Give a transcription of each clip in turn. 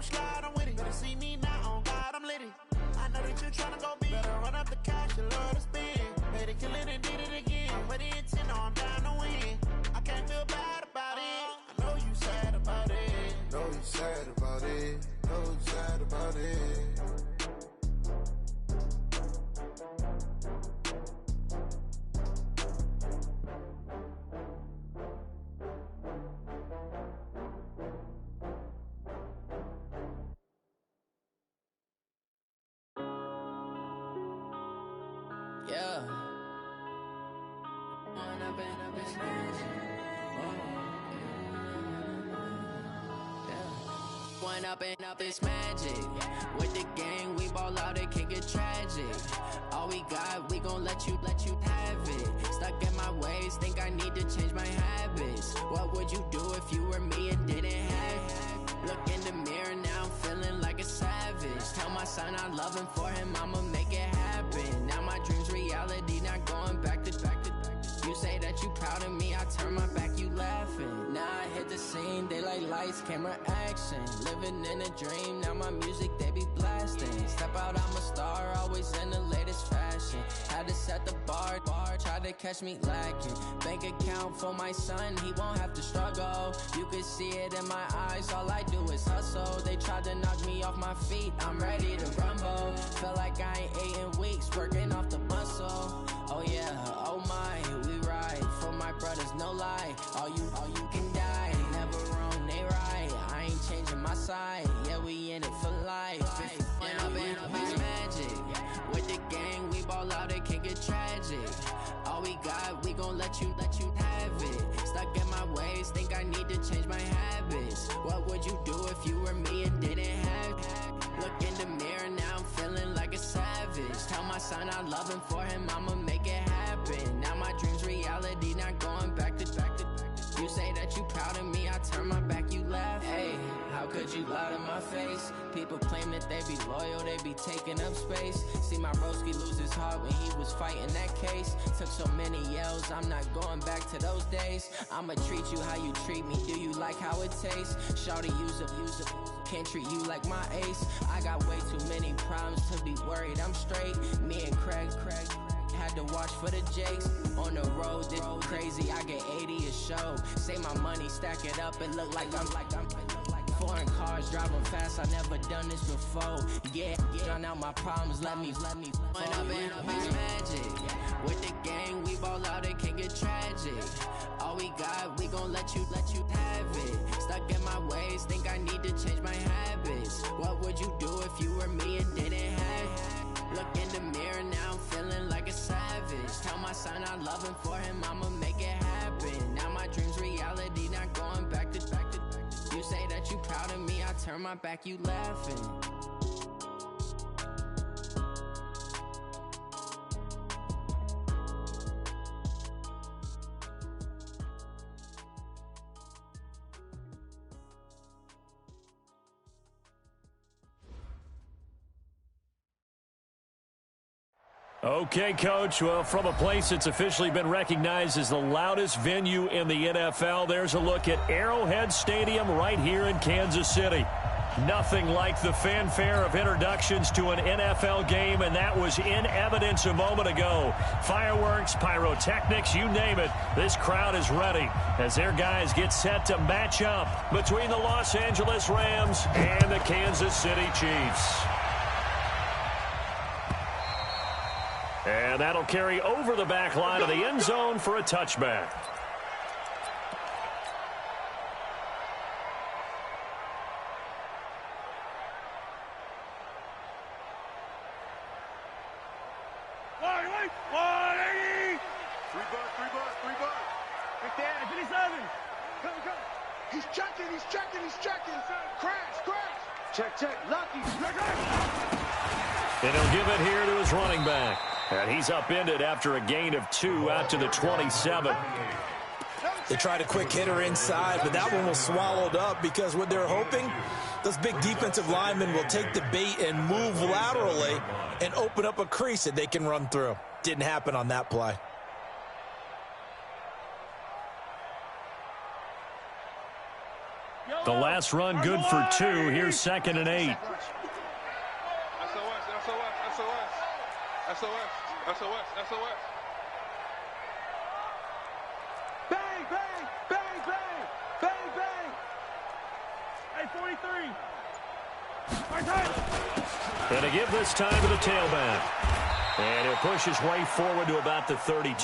don't slide, I'm with it. Better see me now, on God, I'm litty. I know that you tryna go big. Better run up the cash, you love to spend. Made it, kill it, and did it again. I'm with the intent, no, I'm down to win. I can't feel bad about it. I know you sad about it. Know you sad about it. Know you sad about it. Yeah. One up and up is magic. With the gang, we ball out, it can get tragic. All we got, we gon' let you have it. Stuck in my ways, think I need to change my habits. What would you do if you were me and didn't have it? Look in the mirror, now I'm feeling like a savage. Tell my son I love him, for him I'ma make it happen. Now my dream's reality, not going back to. You say that you proud of me, I turn my back, you laughing. Now I hit the scene, they like lights, camera, action. Living in a dream, now my music, they be blasting. Step out, I'm a star, always in the latest fashion. Had to set the bar, try to catch me lacking. Bank account for my son, he won't have to struggle. You can see it in my eyes, all I do is hustle. They tried to knock me off my feet, I'm ready to rumble. Feel like I ain't ate in weeks, working off the muscle. Oh yeah, oh my, we ride for my brothers, no lie. All you can die, never wrong, they right. I ain't changing my side, yeah, we in it for life. When up and up is magic. With the gang, we ball out, it can get tragic. All we got, we gon' let you have it. Stuck in my ways, think I need to change my habits. What would you do if you were me and didn't have it? Look in the mirror, now I'm feeling like a savage. Tell my son I love him, for him I'ma make it happen. Now my dream's reality, not going back to. You say that you proud of me, I turn my back, you laugh. Hey, how could you lie to my face? People claim that they be loyal, they be taking up space. See my broski lose his heart when he was fighting that case. Took so many yells, I'm not going back to those days. I'ma treat you how you treat me, do you like how it tastes? Shawty, use up, can't treat you like my ace. I got way too many problems to be worried, I'm straight. Me and Craig had to watch for the Jakes. On the road, this crazy, I get 80 a show. Say my money, stack it up, it look like I'm foreign cars, driving fast, I never done this before. Yeah, drown out my problems, let me When up and up is magic. With the gang, we ball out, it can get tragic. All we got, we gon' let you have it. Stuck in my ways, think I need to change my habits. What would you do if you were me and didn't have it? Look in the mirror, now I'm feeling like a savage. Tell my son I love him, for him I'ma make it happen. Now my dream's reality, not going back to. You say that you proud of me, I turn my back, you laughing. Okay, Coach. Well, from a place that's officially been recognized as the loudest venue in the NFL, there's a look at Arrowhead Stadium right here in Kansas City. Nothing like the fanfare of introductions to an NFL game, and that was in evidence a moment ago. Fireworks, pyrotechnics, you name it. This crowd is ready as their guys get set to match up between the Los Angeles Rams and the Kansas City Chiefs. And that'll carry over the back line of the end zone for a touchback. Check, Lucky. And he'll give it here to his running back. And he's upended after a gain of 2 out to the 27. They tried a quick hitter inside, but that one was swallowed up because what they're hoping, those big defensive linemen will take the bait and move laterally and open up a crease that they can run through. Didn't happen on that play. Yo, The last run good for 2. Here's 2nd and 8. SOS. Bang, bang, bang, bang, bang, bang. Hey, 43. Going to give this time to the tailback. And he'll push his way forward to about the 32.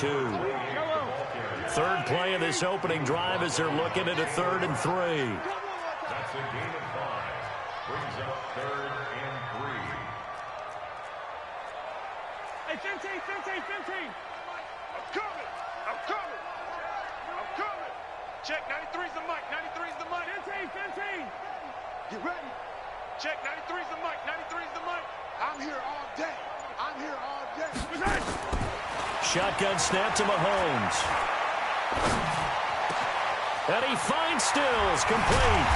Third play of this opening drive as they're looking at a 3rd and 3. That's a gain of 5. Brings up 3rd and 3. Hey, 15. I'm coming. Check, 93's the mic. 15. Get ready. Check, 93's the mic. I'm here all day. Shotgun snap to Mahomes. And he finds Stills, complete.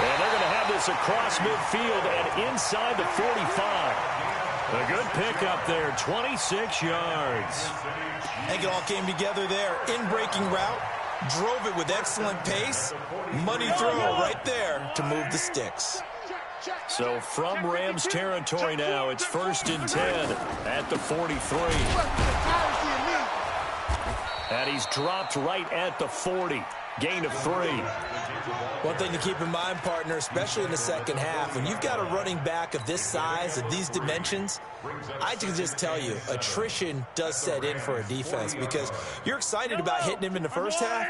And they're going to have this across midfield and inside the 45. A good pickup there, 26 yards. I think it all came together there. In-breaking route, drove it with excellent pace. Money throw right there to move the sticks. So from Rams territory now, it's 1st and 10 at the 43. And he's dropped right at the 40. Gain of 3. One thing to keep in mind, partner, especially in the second half, when you've got a running back of this size, of these dimensions, I can just tell you, attrition does set in for a defense because you're excited about hitting him in the first half,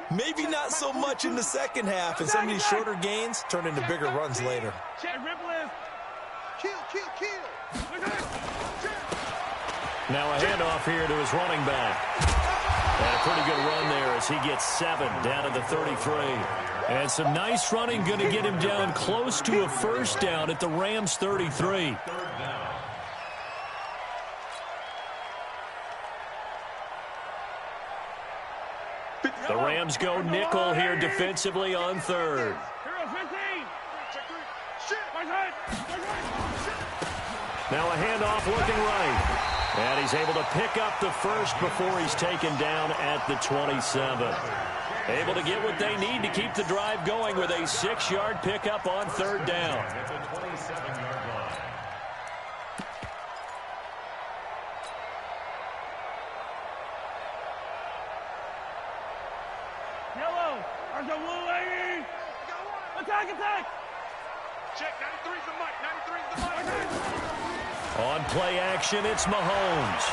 maybe not so much in the second half, and some of these shorter gains turn into bigger runs later. Now a handoff here to his running back. And a pretty good run there as he gets 7 down to the 33. And some nice running going to get him down close to a first down at the Rams 33. The Rams go nickel here defensively on 3rd. Now a handoff looking right. And he's able to pick up the first before he's taken down at the 27. Able to get what they need to keep the drive going with a 6-yard pickup on 3rd down. At the 27-yard line. Yellow. There's a blue lady. Attack. Check, 93's the mic. On play action, it's Mahomes.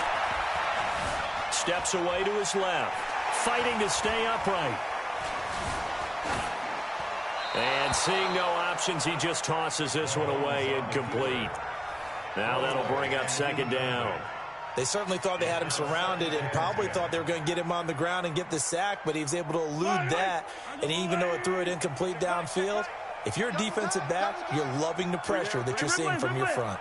Steps away to his left. Fighting to stay upright. And seeing no options, he just tosses this one away incomplete. Now that'll bring up 2nd down. They certainly thought they had him surrounded and probably thought they were going to get him on the ground and get the sack, but he was able to elude that, and even though it threw it incomplete downfield, if you're a defensive back, you're loving the pressure that you're seeing from your front.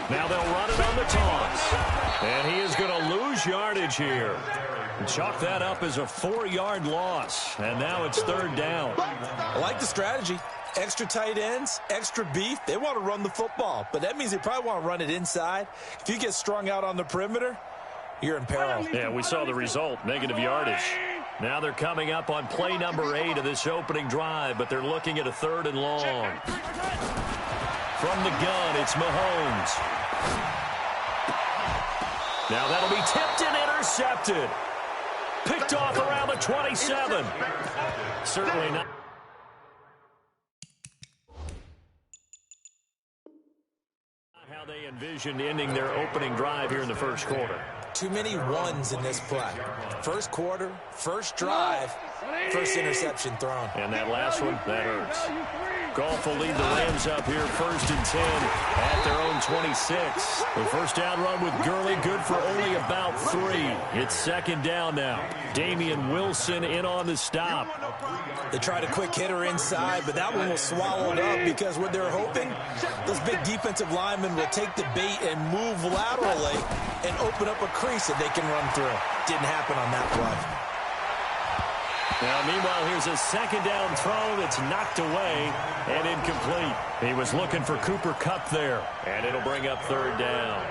Now they'll run it on the toss. And he is going to lose yardage here. Chalk that up as a 4-yard loss. And now it's 3rd down. I like the strategy. Extra tight ends, extra beef. They want to run the football, but that means they probably want to run it inside. If you get strung out on the perimeter, you're in peril. Yeah, we saw the result, negative yardage. Now they're coming up on play number 8 of this opening drive, but they're looking at a 3rd and long. From the gun, it's Mahomes. Now that'll be tipped and intercepted. Picked off around the 27. Certainly not. How they envisioned ending their opening drive here in the first quarter. Too many ones in this play. First quarter, first drive, first interception thrown. And that last one, that hurts. Goff will lead the Rams up here 1st and 10 at their own 26. The first down run with Gurley good for only about 3. It's 2nd down now. Damian Wilson in on the stop. They tried a quick hitter inside, but that one was swallowed up because what they're hoping, those big defensive linemen will take the bait and move laterally and open up a crease that they can run through. Didn't happen on that play. Now, meanwhile, here's a 2nd down throw that's knocked away and incomplete. He was looking for Cooper Kupp there, and it'll bring up 3rd down.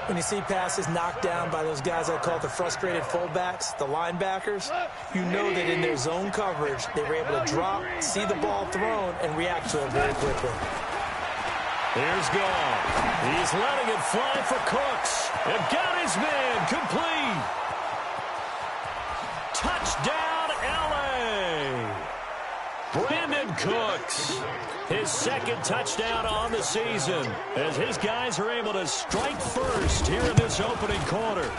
When you see passes knocked down by those guys I call the frustrated fullbacks, the linebackers, you know that in their zone coverage, they were able to drop, see the ball thrown, and react to it very quickly. Here's Gall. He's letting it fly for Cooks. And got his man complete. Touchdown, L.A. Brandon Cooks, his second touchdown on the season, as his guys are able to strike first here in this opening quarter.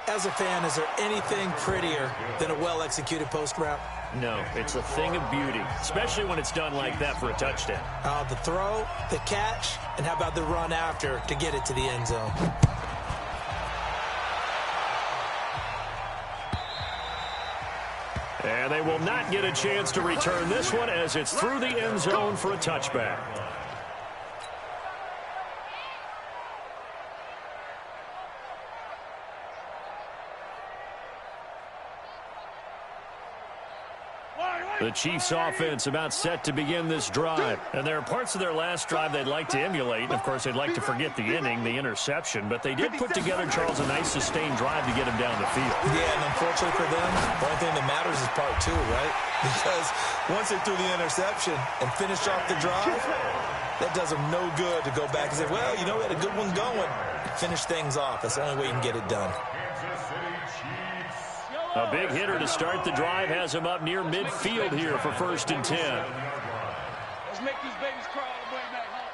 As a fan, is there anything prettier than a well-executed post route? No, it's a thing of beauty, especially when it's done like that for a touchdown. The throw, the catch, and how about the run after to get it to the end zone? And they will not get a chance to return this one as it's through the end zone for a touchback. The Chiefs offense about set to begin this drive. And there are parts of their last drive they'd like to emulate. And, of course, they'd like to forget the inning, the interception. But they did put together, Charles, a nice sustained drive to get him down the field. Yeah, and unfortunately for them, the only thing that matters is part two, right? Because once they threw the interception and finished off the drive, that does them no good to go back and say, well, you know, we had a good one going. Finish things off. That's the only way you can get it done. A big hitter to start the drive has him up near midfield here for 1st and 10. Let's make these babies cry all the way back home.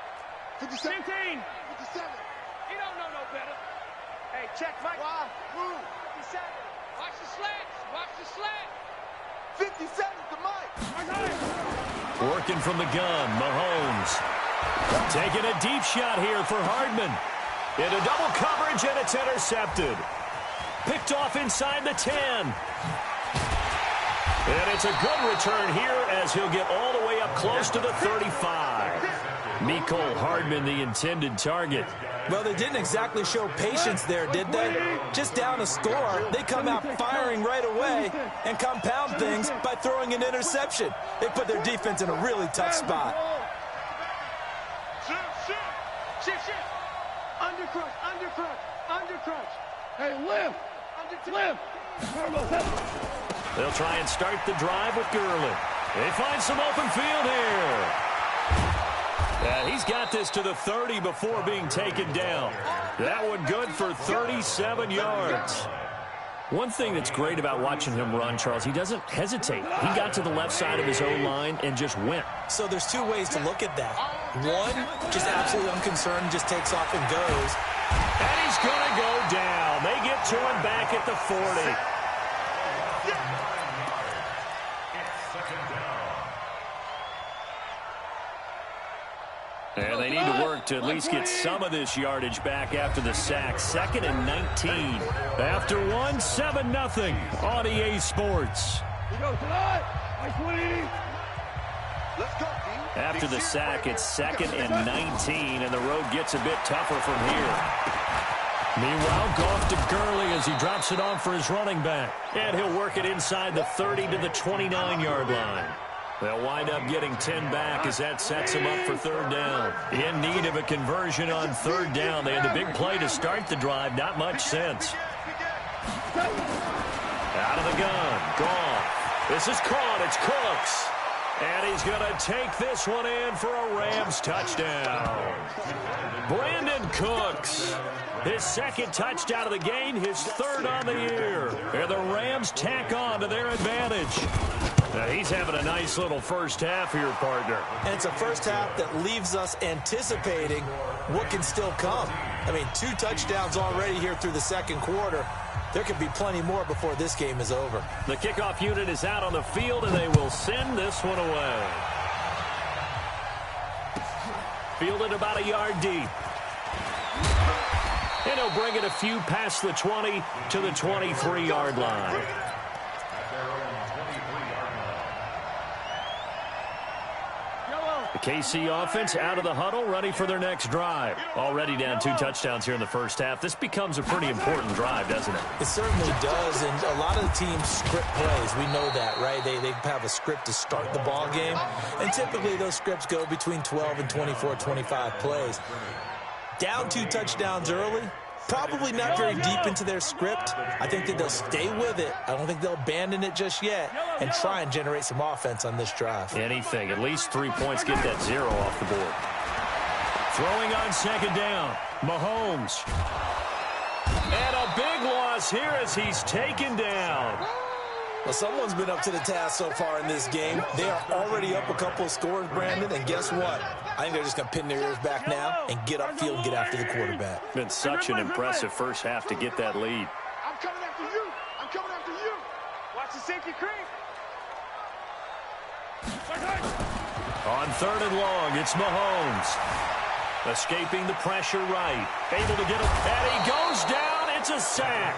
57. 57. You don't know no better. Hey, check, Mike. Why? Move. 57. Watch the slants. Watch the slant. 57's the Mike. Working from the gun, Mahomes. Taking a deep shot here for Hardman. Into double coverage, and it's intercepted. Picked off inside the 10. And it's a good return here as he'll get all the way up close to the 35. Mecole Hardman, the intended target. Well, they didn't exactly show patience there, did they? Just down a score, they come out firing right away and compound things by throwing an interception. They put their defense in a really tough spot. Shift. Undercrush. Hey, lift. They'll try and start the drive with Gurley. They find some open field here. He's got this to the 30 before being taken down. That one good for 37 yards. One thing that's great about watching him run, Charles, he doesn't hesitate. He got to the left side of his own line and just went. So there's two ways to look at that. One, just absolutely unconcerned, just takes off and goes. And he's going to go down. They get to him back at the 40. And they need to work to at least get some of this yardage back after the sack. 2nd and 19. After 7-0 on EA Sports. After the sack, it's 2nd and 19, and the road gets a bit tougher from here. Meanwhile, Goff to Gurley as he drops it off for his running back. And he'll work it inside the 30 to the 29-yard line. They'll wind up getting 10 back as that sets them up for 3rd down. In need of a conversion on 3rd down. They had the big play to start the drive. Not much sense. Out of the gun. Goff. This is caught. It's Cooks. And he's going to take this one in for a Rams touchdown. Brandon Cooks, his 2nd touchdown of the game, his 3rd on the year. And the Rams tack on to their advantage. Now, he's having a nice little first half here, partner. And it's a first half that leaves us anticipating what can still come. I mean, 2 touchdowns already here through the 2nd quarter. There could be plenty more before this game is over. The kickoff unit is out on the field, and they will send this one away. Fielded about a yard deep. And he'll bring it a few past the 20 to the 23-yard line. The KC offense out of the huddle, ready for their next drive. Already down 2 touchdowns here in the first half. This becomes a pretty important drive, doesn't it? It certainly does, and a lot of the teams script plays. We know that, right? They have a script to start the ball game, and typically those scripts go between 12 and 24, 25 plays. Down 2 touchdowns early, probably not very deep into their script. I think that they'll stay with it. I don't think they'll abandon it just yet and try and generate some offense on this drive. Anything. At least 3 points. Get that 0 off the board. Throwing on second down. Mahomes. And a big loss here as he's taken down. Well, someone's been up to the task so far in this game. They are already up a couple of scores, Brandon, and guess what? I think they're just going to pin their ears back now and get upfield and get after the quarterback. Been such an impressive first half to get that lead. I'm coming after you. I'm coming after you. Watch the safety creep. On 3rd and long, it's Mahomes. Escaping the pressure right. Able to get a and he goes down. It's a sack.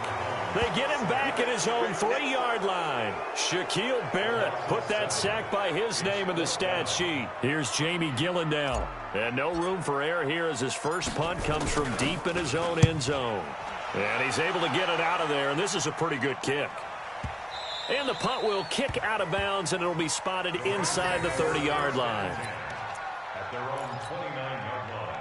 They get him back at his own 3-yard line. Shaquille Barrett put that sack by his name in the stat sheet. Here's Jamie Gillandale. And no room for error here as his first punt comes from deep in his own end zone. And he's able to get it out of there, and this is a pretty good kick. And the punt will kick out of bounds, and it'll be spotted inside the 30-yard line. At their own 29-yard line.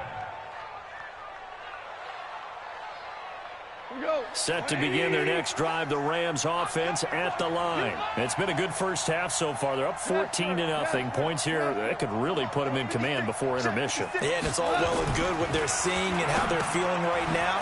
Set to begin their next drive, the Rams offense at the line. It's been a good first half so far. They're up 14-0. Points here, that could really put them in command before intermission. Yeah, and it's all well and good what they're seeing and how they're feeling right now.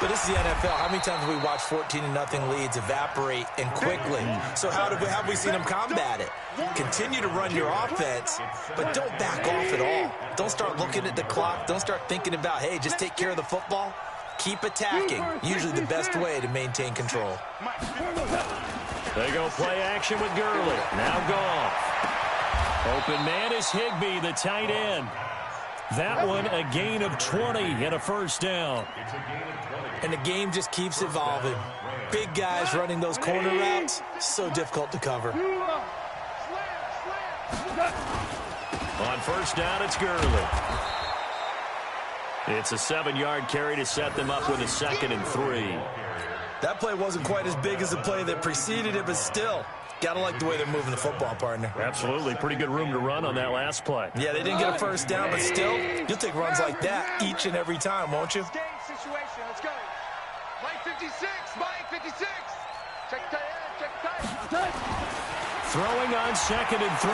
But this is the NFL. How many times have we watched 14-0 leads evaporate and quickly? So how have we seen them combat it? Continue to run your offense, but don't back off at all. Don't start looking at the clock. Don't start thinking about, hey, just take care of the football. Keep attacking. Usually the best way to maintain control. They go play action with Gurley. Now Goff. Open man is Higbee, the tight end. That one a gain of 20 and a first down. And the game just keeps evolving. Big guys running those corner routes, so difficult to cover. On first down, it's Gurley. It's a 7-yard carry to set them up with a 2nd and 3. That play wasn't quite as big as the play that preceded it, but still, got to like the way they're moving the football, partner. Absolutely. Pretty good room to run on that last play. Yeah, they didn't get a first down, but still, you'll take runs like that each and every time, won't you? Game situation. Let's go. Mike 56. Mike 56. Check the tight. Check the tight. Throwing on 2nd and 3.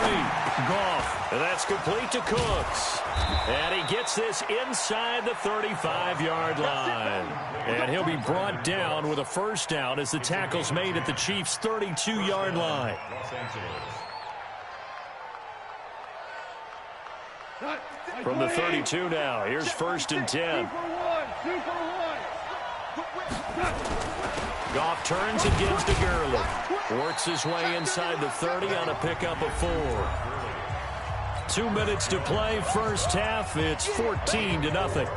Goff. And that's complete to Cooks. And he gets this inside the 35-yard line. And he'll be brought down with a first down as the tackle's made at the Chiefs' 32-yard line. From the 32 now, here's 1st and 10. Goff turns and gives to Gurley. Works his way inside the 30 on a pickup of 4. 2 minutes to play, first half. It's 14-0.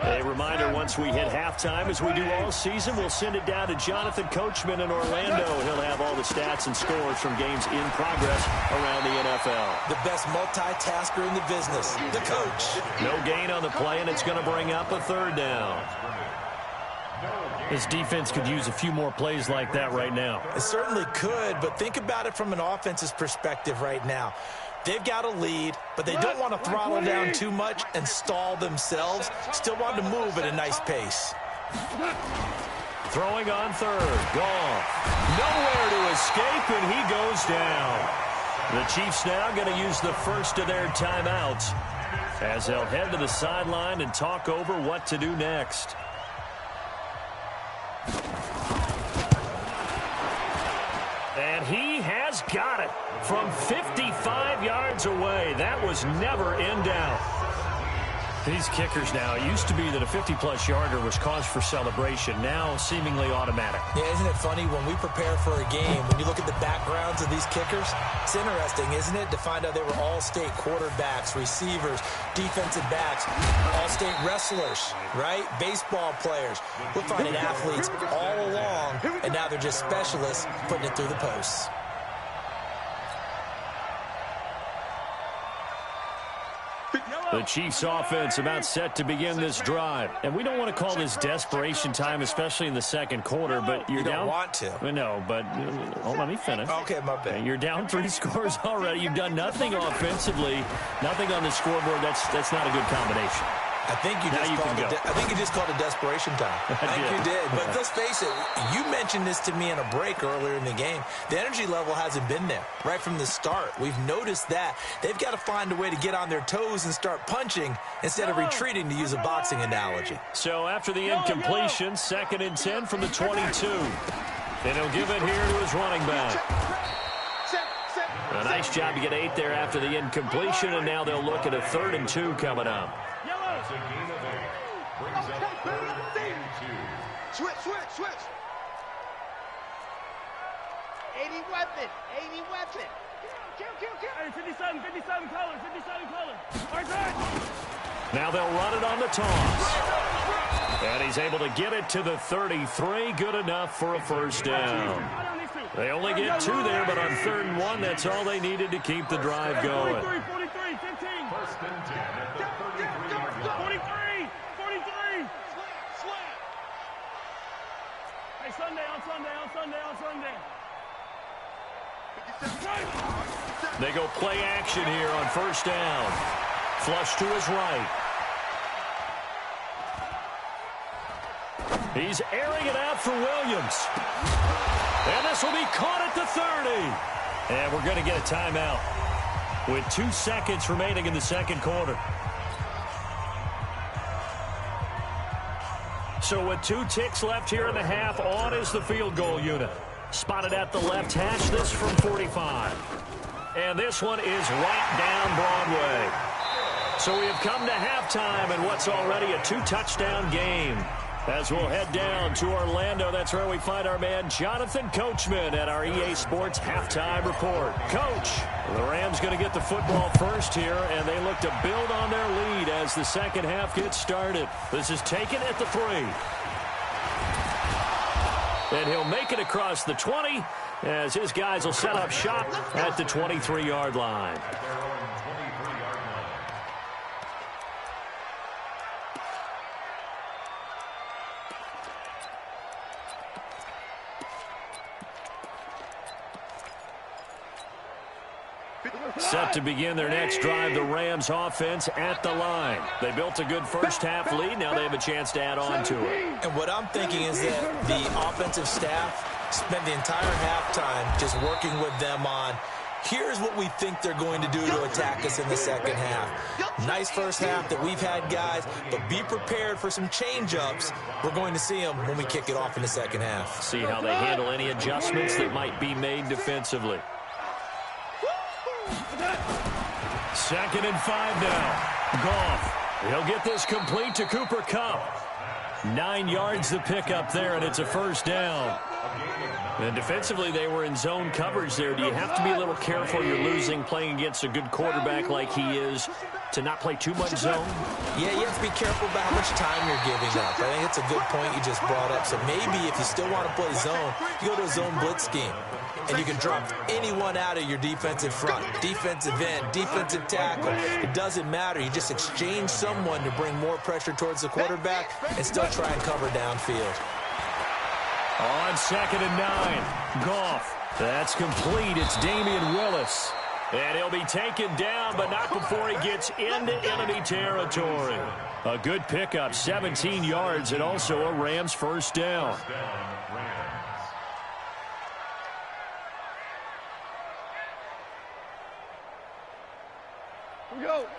A reminder, once we hit halftime, as we do all season, we'll send it down to Jonathan Coachman in Orlando. He'll have all the stats and scores from games in progress around the NFL. The best multitasker in the business, the coach. No gain on the play, and it's going to bring up a 3rd down. This defense could use a few more plays like that right now. It certainly could, but think about it from an offense's perspective right now. They've got a lead, but they don't want to throttle down too much and stall themselves. Still want to move at a nice pace. Throwing on 3rd. Goff. Nowhere to escape, and he goes down. The Chiefs now going to use the first of their timeouts as they'll head to the sideline and talk over what to do next. And he has got it from 55 yards away. That was never in doubt. These kickers now, it used to be that a 50-plus yarder was cause for celebration. Now seemingly automatic. Yeah, isn't it funny when we prepare for a game, when you look at the backgrounds of these kickers, it's interesting, isn't it, to find out they were all-state quarterbacks, receivers, defensive backs, all-state wrestlers, right? Baseball players. We're finding athletes all along, and now they're just specialists putting it through the posts. The Chiefs offense about set to begin this drive. And we don't want to call this desperation time, especially in the second quarter, but you're you down. don't want to. No, but let me finish. Okay, my bad. You're down 3 scores already. You've done nothing offensively, nothing on the scoreboard. That's not a good combination. I think you just called it desperation time. I think you did. But let's face it, you mentioned this to me in a break earlier in the game. The energy level hasn't been there right from the start. We've noticed that. They've got to find a way to get on their toes and start punching instead of retreating, to use a boxing analogy. So after the incompletion, 2nd and 10 from the 22. And he'll give it here to his running back. A nice job to get 8 there after the incompletion, and now they'll look at a 3rd and 2 coming up. That's a gain of 8. Brings up 3rd and 2. Switch. 80 weapon. Kill. Hey, 57 color. Now they'll run it on the toss. And he's able to get it to the 33. Good enough for a first down. They only get 2 there, but on 3rd and 1, that's all they needed to keep the drive going. 43, 15. First and 10 at the 33-yard line. 43. Slam. Hey, Sunday. They go play action here on first down. Flush to his right. He's airing it out for Williams. And this will be caught at the 30. And we're going to get a timeout with 2 seconds remaining in the second quarter. So with 2 ticks left here in the half, on is the field goal unit. Spotted at the left hash, this from 45. And this one is right down Broadway. So we have come to halftime in what's already a 2-touchdown game. As we'll head down to Orlando, that's where we find our man Jonathan Coachman at our EA Sports Halftime Report. Coach, the Rams going to get the football first here, and they look to build on their lead as the second half gets started. This is taken at the 3. And he'll make it across the 20 as his guys will set up shop at the 23-yard line. Set to begin their next drive, the Rams offense at the line. They built a good first half lead. Now they have a chance to add on to it. And what I'm thinking is that the offensive staff spent the entire halftime just working with them on, here's what we think they're going to do to attack us in the second half. Nice first half that we've had, guys, but be prepared for some change-ups. We're going to see them when we kick it off in the second half. See how they handle any adjustments that might be made defensively. 2nd and 5 now. Goff. He'll get this complete to Cooper Kupp. 9 yards the pickup there, and it's a first down. And defensively, they were in zone coverage there. Do you have to be a little careful? You're losing playing against a good quarterback like he is to not play too much zone? Yeah, you have to be careful about how much time you're giving up. I think it's a good point you just brought up. So maybe if you still want to play zone, you go to a zone blitz scheme. And you can drop anyone out of your defensive front, defensive end, defensive tackle. It doesn't matter. You just exchange someone to bring more pressure towards the quarterback and still try and cover downfield. On 2nd and 9, Goff. That's complete. It's Damian Willis. And he'll be taken down, but not before he gets into enemy territory. A good pickup, 17 yards, and also a Rams first down.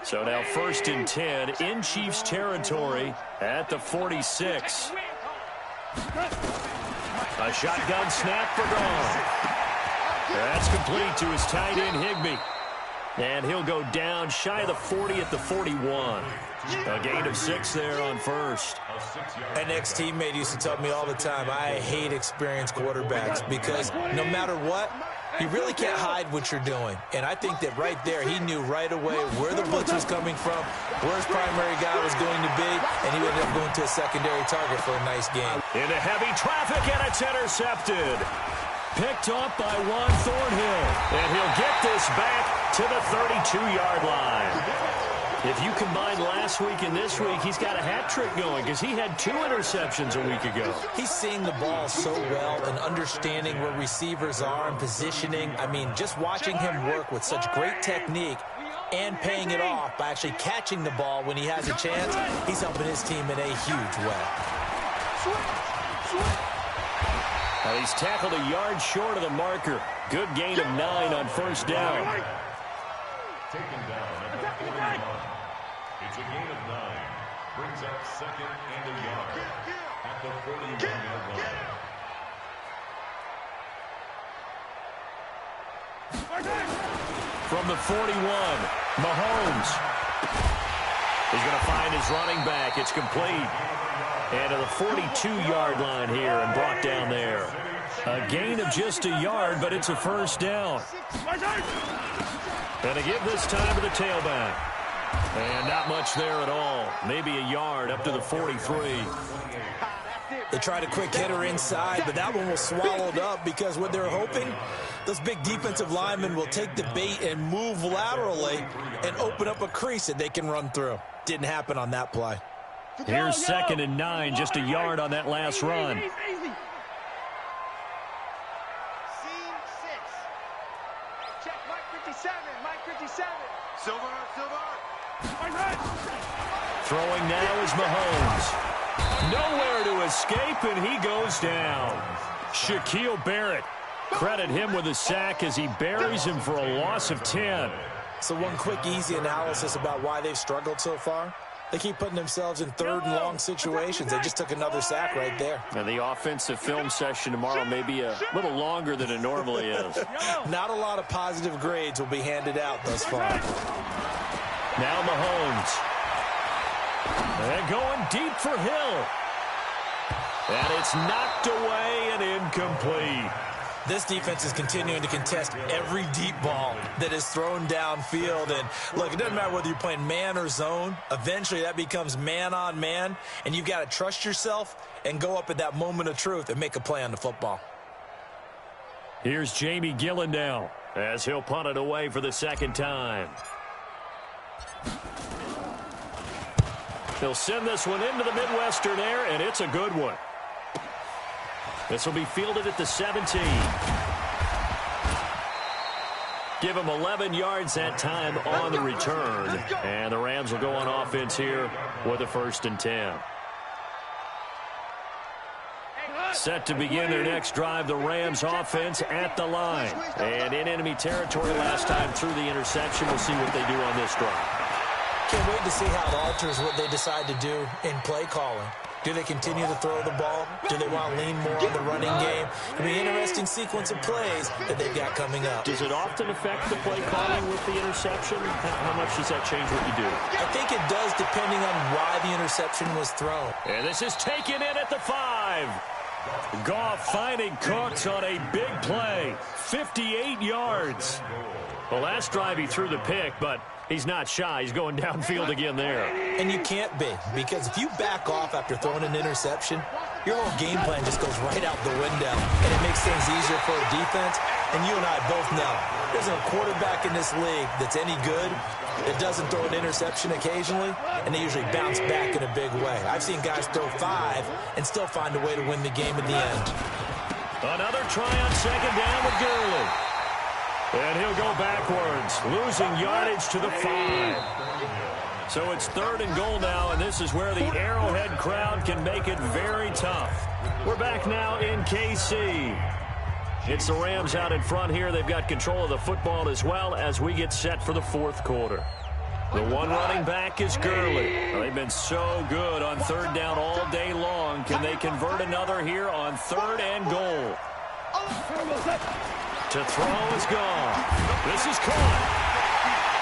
So now 1st and 10 in Chiefs territory at the 46. A shotgun snap for Goff. That's complete to his tight end Higbee. And he'll go down shy of the 40 at the 41. A gain of 6 there on first. An ex-teammate used to tell me all the time, I hate experienced quarterbacks because no matter what, you really can't hide what you're doing. And I think that right there, he knew right away where the blitz was coming from, where his primary guy was going to be, and he ended up going to a secondary target for a nice game. Into heavy traffic, and it's intercepted. Picked off by Juan Thornhill. And he'll get this back to the 32-yard line. If you combine last week and this week, he's got a hat trick going because he had 2 interceptions a week ago. He's seeing the ball so well and understanding where receivers are and positioning. I mean, just watching him work with such great technique and paying it off by actually catching the ball when he has a chance, he's helping his team in a huge way. Well, he's tackled a yard short of the marker. Good gain of 9 on first down. Taken down at the 41. It's a gain of 9. Brings up 2nd and a yard at the 41-yard line. From the 41, Mahomes. He's going to find his running back. It's complete. And to the 42-yard line here and brought down there. A gain of just a yard, but it's a first down. And to give this time to the tailback. And not much there at all. Maybe a yard up to the 43. They tried a quick hitter inside, but that one was swallowed up because what they're hoping, those big defensive linemen will take the bait and move laterally and open up a crease that they can run through. Didn't happen on that play. Here's 2nd and 9, just a yard on that last run. Check Mike 57, Mike 57. Silver. Throwing now is Mahomes. Nowhere to escape, and he goes down. Shaquille Barrett. Credit him with a sack as he buries him for a loss of 10. So one quick, easy analysis about why they've struggled so far. They keep putting themselves in 3rd and long situations. They just took another sack right there. And the offensive film session tomorrow may be a little longer than it normally is. Not a lot of positive grades will be handed out thus far. Now Mahomes. And going deep for Hill. And it's knocked away and incomplete. This defense is continuing to contest every deep ball that is thrown downfield. And, look, it doesn't matter whether you're playing man or zone. Eventually, that becomes man-on-man, and you've got to trust yourself and go up at that moment of truth and make a play on the football. Here's Jamie Gillen now as he'll punt it away for the 2nd time. He'll send this one into the Midwestern air, and it's a good one. This will be fielded at the 17. Give him 11 yards that time on the return. And the Rams will go on offense here with a 1st and 10. Set to begin their next drive, the Rams offense at the line. And in enemy territory last time through the interception. We'll see what they do on this drive. Can't wait to see how it alters what they decide to do in play calling. Do they continue to throw the ball? Do they want to lean more on the running game? It'll be an interesting sequence of plays that they've got coming up. Does it often affect the play calling with the interception? How much does that change what you do? I think it does, depending on why the interception was thrown. And this is taken in at the 5. Goff finding Cooks on a big play. 58 yards. The last drive he threw the pick, but he's not shy. He's going downfield again there. And you can't be, because if you back off after throwing an interception, your whole game plan just goes right out the window, and it makes things easier for a defense. And you and I both know there's a quarterback in this league that's any good that doesn't throw an interception occasionally, and they usually bounce back in a big way. I've seen guys throw 5 and still find a way to win the game at the end. Another try on 2nd down with Gurley. And he'll go backwards, losing yardage to the 5. So it's 3rd and goal now, and this is where the Arrowhead crowd can make it very tough. We're back now in KC. It's the Rams out in front here. They've got control of the football as well as we get set for the 4th quarter. The one running back is Gurley. Well, they've been so good on 3rd down all day long. Can they convert another here on 3rd and goal? To throw is gone. This is caught.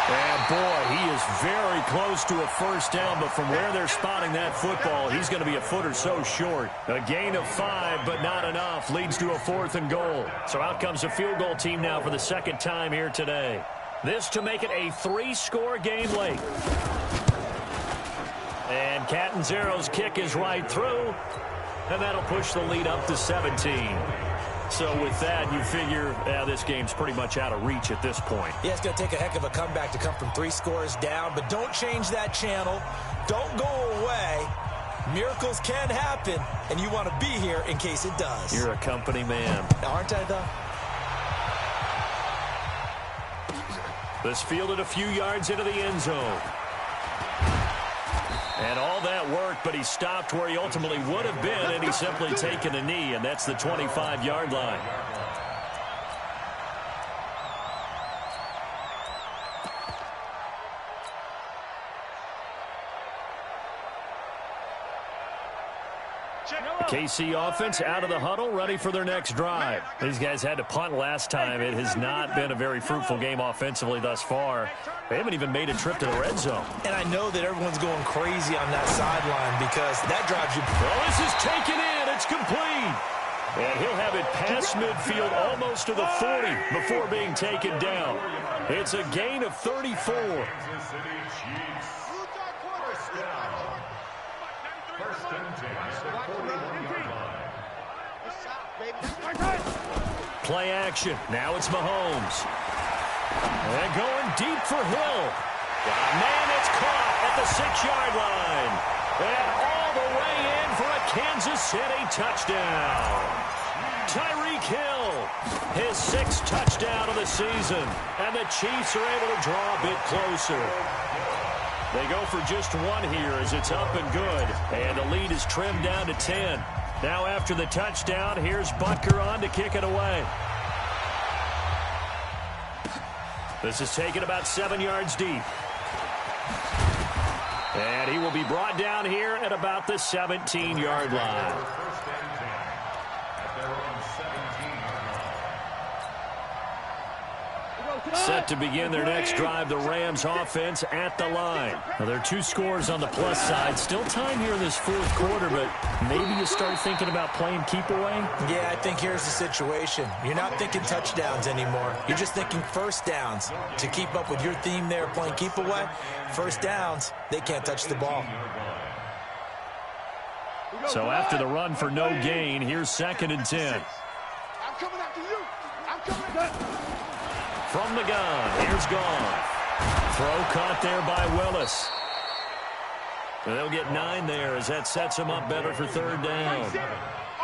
And boy, he is very close to a 1st down, but from where they're spotting that football, he's going to be a foot or so short. A gain of 5, but not enough, leads to a 4th and goal. So out comes the field goal team now for the 2nd time here today. This to make it a 3-score game late. And Catanzaro's kick is right through, and that'll push the lead up to 17. So with that, you figure this game's pretty much out of reach at this point. Yeah, it's going to take a heck of a comeback to come from 3 scores down, but don't change that channel. Don't go away. Miracles can happen, and you want to be here in case it does. You're a company man. Aren't I, though? This fielded a few yards into the end zone. And all that worked, but he stopped where he ultimately would have been, and he's simply taken a knee, and that's the 25-yard line. The KC offense out of the huddle, ready for their next drive. These guys had to punt last time. It has not been a very fruitful game offensively thus far. They haven't even made a trip to the red zone. And I know that everyone's going crazy on that sideline because that drives you. Well, this is taken in. It's complete. And he'll have it past midfield almost to the 40 before being taken down. It's a gain of 34. Play action. Now it's Mahomes. And going deep for Hill. Man, it's caught at the 6-yard line. And all the way in for a Kansas City touchdown. Tyreek Hill, his 6th touchdown of the season. And the Chiefs are able to draw a bit closer. They go for just one here as it's up and good. And the lead is trimmed down to 10. Now after the touchdown, here's Butker on to kick it away. This is taken about 7 yards deep. And he will be brought down here at about the 17-yard line. Set to begin their next drive, the Rams offense at the line. Now, there are 2 scores on the plus side. Still time here in this 4th quarter, but maybe you start thinking about playing keep away? Yeah, I think here's the situation. You're not thinking touchdowns anymore. You're just thinking first downs. To keep up with your theme there, playing keep away, first downs, they can't touch the ball. So after the run for no gain, here's 2nd and 10. I'm coming after you. I'm coming after you. From the gun, here's Goff. Throw caught there by Willis. And they'll get 9 there as that sets them up better for 3rd down.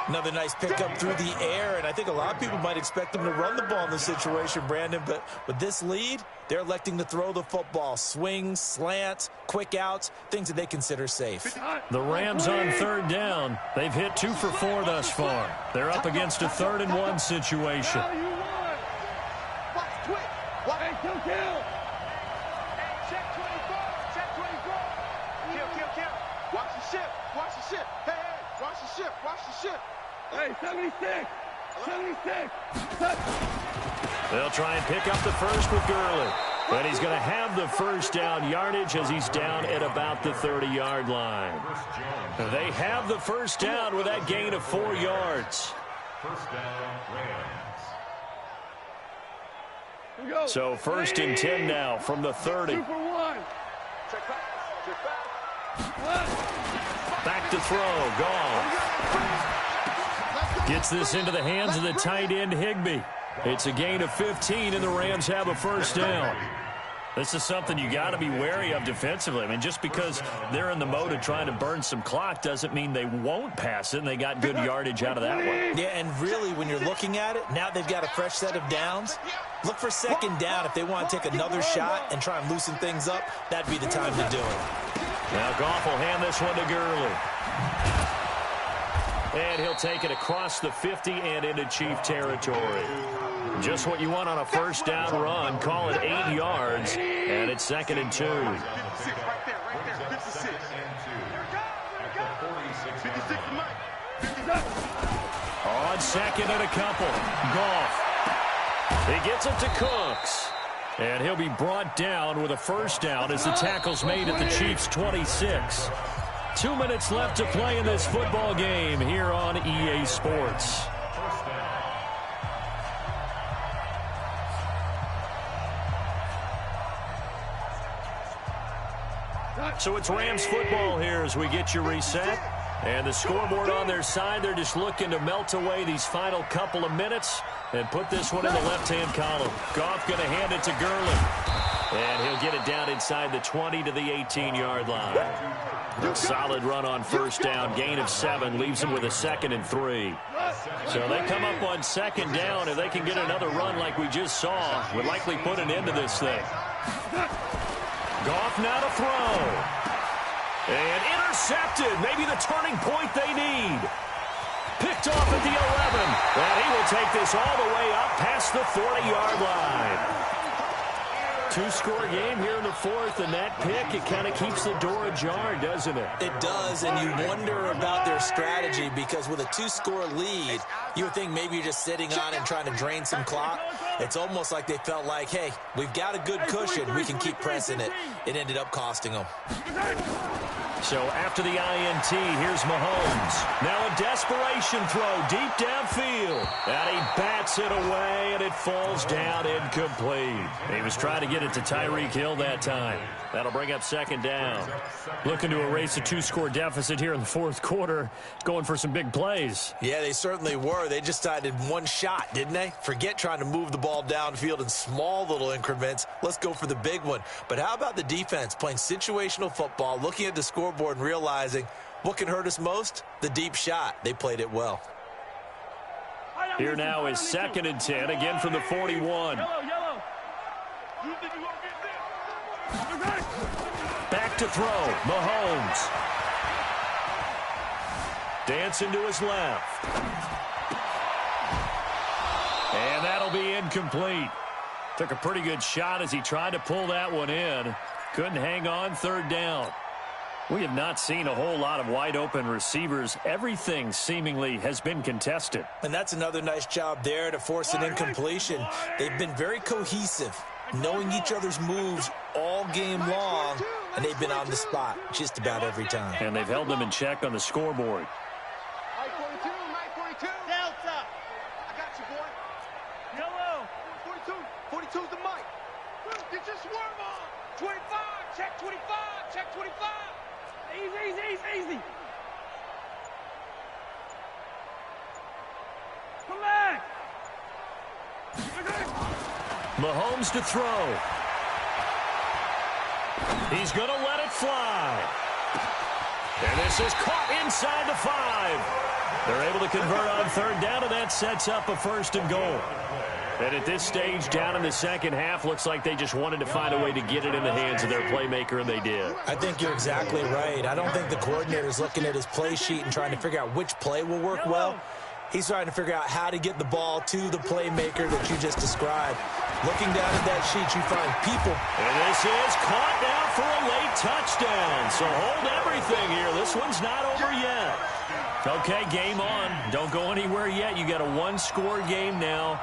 Another nice pickup through the air, and I think a lot of people might expect them to run the ball in this situation, Brandon, but with this lead, they're electing to throw the football. Swings, slants, quick outs, things that they consider safe. The Rams on 3rd down. They've hit 2 for 4 thus far. They're up against a 3rd and 1 situation. Hey, 76! 76! They'll try and pick up the first with Gurley. But he's going to have the first down yardage as he's down at about the 30-yard line. They have the first down with that gain of 4 yards. First down, Rams. So 1st and 10 now from the 30. 2 for 1. Back to throw. Goff. Gets this into the hands of the tight end, Higbee. It's a gain of 15, and the Rams have a first down. This is something you got to be wary of defensively. I mean, just because they're in the mode of trying to burn some clock doesn't mean they won't pass it, and they got good yardage out of that one. Yeah, and really, when you're looking at it, now they've got a fresh set of downs. Look for 2nd down if they want to take another shot and try and loosen things up. That'd be the time to do it. Now Goff will hand this one to Gurley. And he'll take it across the 50 and into Chief territory. Just what you want on a first down run. Call it 8 yards, and it's 2nd and 2. Right there. 56. On 2nd and a couple. Goff. He gets it to Cooks. And he'll be brought down with a first down as the tackle's made at the Chiefs' 26. 2 minutes left to play in this football game here on EA Sports. So it's Rams football here as we get you reset. And the scoreboard on their side, they're just looking to melt away these final couple of minutes and put this one in the left-hand column. Goff going to hand it to Gurley. And he'll get it down inside the 20 to the 18-yard line. Solid run on first down. Gain of 7 leaves them with a 2nd and 3. So they come up on 2nd down. If they can get another run like we just saw, would likely put an end to this thing. Goff now to throw. And intercepted. Maybe the turning point they need. Picked off at the 11. And he will take this all the way up past the 40-yard line. 2-score game here in the 4th, and that pick, it kind of keeps the door ajar, doesn't it? It does, and you wonder about their strategy because with a 2-score lead, you would think maybe you're just sitting on and trying to drain some clock. It's almost like they felt like, hey, we've got a good cushion. We can keep pressing it. It ended up costing them. So after the INT, here's Mahomes. Now a desperation throw deep downfield. And he bats it away, and it falls down incomplete. He was trying to get it to Tyreek Hill that time. That'll bring up 2nd down. Looking to erase a 2-score deficit here in the 4th quarter. Going for some big plays. Yeah, they certainly were. They just decided one shot, didn't they? Forget trying to move the ball downfield in small little increments. Let's go for the big one. But how about the defense playing situational football, looking at the scoreboard and realizing what can hurt us most? The deep shot. They played it well. Here now is 2nd and 10, again from the 41. Back to throw, Mahomes. Dancing to his left. And that'll be incomplete. Took a pretty good shot as he tried to pull that one in. Couldn't hang on, 3rd down. We have not seen a whole lot of wide-open receivers. Everything seemingly has been contested. And that's another nice job there to force an incompletion. They've been very cohesive, knowing each other's moves all game long, and they've been on the spot just about every time. And they've held them in check on the scoreboard. Mike 42, Mike 42. Delta. I got you, boy. Yellow. 42. 42's the mic. Get your swerve on. 25. Check 25. Check 25. Easy. Come back. Mahomes to throw. He's going to let it fly. And this is caught inside the 5. They're able to convert on 3rd down, and that sets up a 1st and goal. And at this stage, down in the 2nd half, looks like they just wanted to find a way to get it in the hands of their playmaker, and they did. I think you're exactly right. I don't think the coordinator's looking at his play sheet and trying to figure out which play will work well. He's trying to figure out how to get the ball to the playmaker that you just described. Looking down at that sheet, you find people. And this is caught now for a late touchdown. So hold everything here. This one's not over yet. Okay, game on. Don't go anywhere yet. You got a 1-score game now.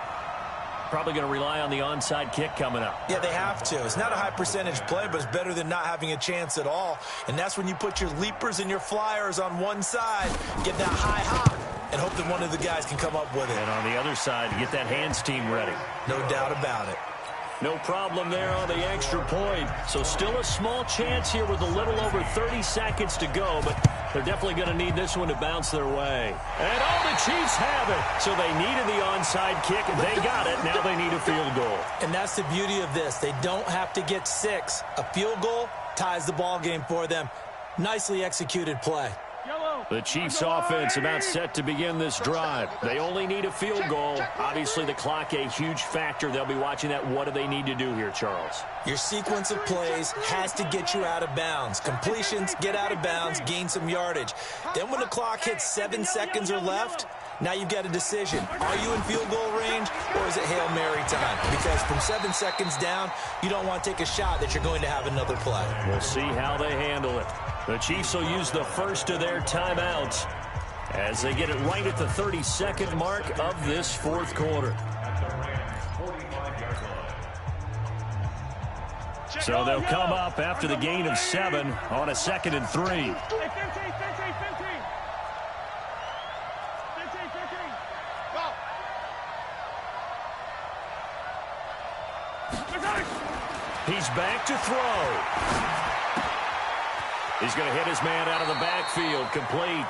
Probably going to rely on the onside kick coming up. Yeah, they have to. It's not a high percentage play, but it's better than not having a chance at all. And that's when you put your leapers and your flyers on one side, get that high hop, and hope that one of the guys can come up with it. And on the other side, get that hands team ready. No doubt about it. No problem there on the extra point. So still a small chance here with a little over 30 seconds to go, but they're definitely going to need this one to bounce their way. And the Chiefs have it. So they needed the onside kick, and they got it. Now they need a field goal. And that's the beauty of this. They don't have to get 6. A field goal ties the ball game for them. Nicely executed play. The Chiefs offense about set to begin this drive. They only need a field goal. Obviously, the clock a huge factor. They'll be watching that. What do they need to do here, Charles? Your sequence of plays has to get you out of bounds. Completions, get out of bounds, gain some yardage. Then when the clock hits 7 seconds or left, now you've got a decision. Are you in field goal range, or is it Hail Mary time? Because from 7 seconds down, you don't want to take a shot that you're going to have another play. We'll see how they handle it. The Chiefs will use the first of their timeouts as they get it right at the 32nd mark of this 4th quarter. So they'll come up after the gain of 7 on a 2nd and 3. He's back to throw. He's going to hit his man out of the backfield, complete.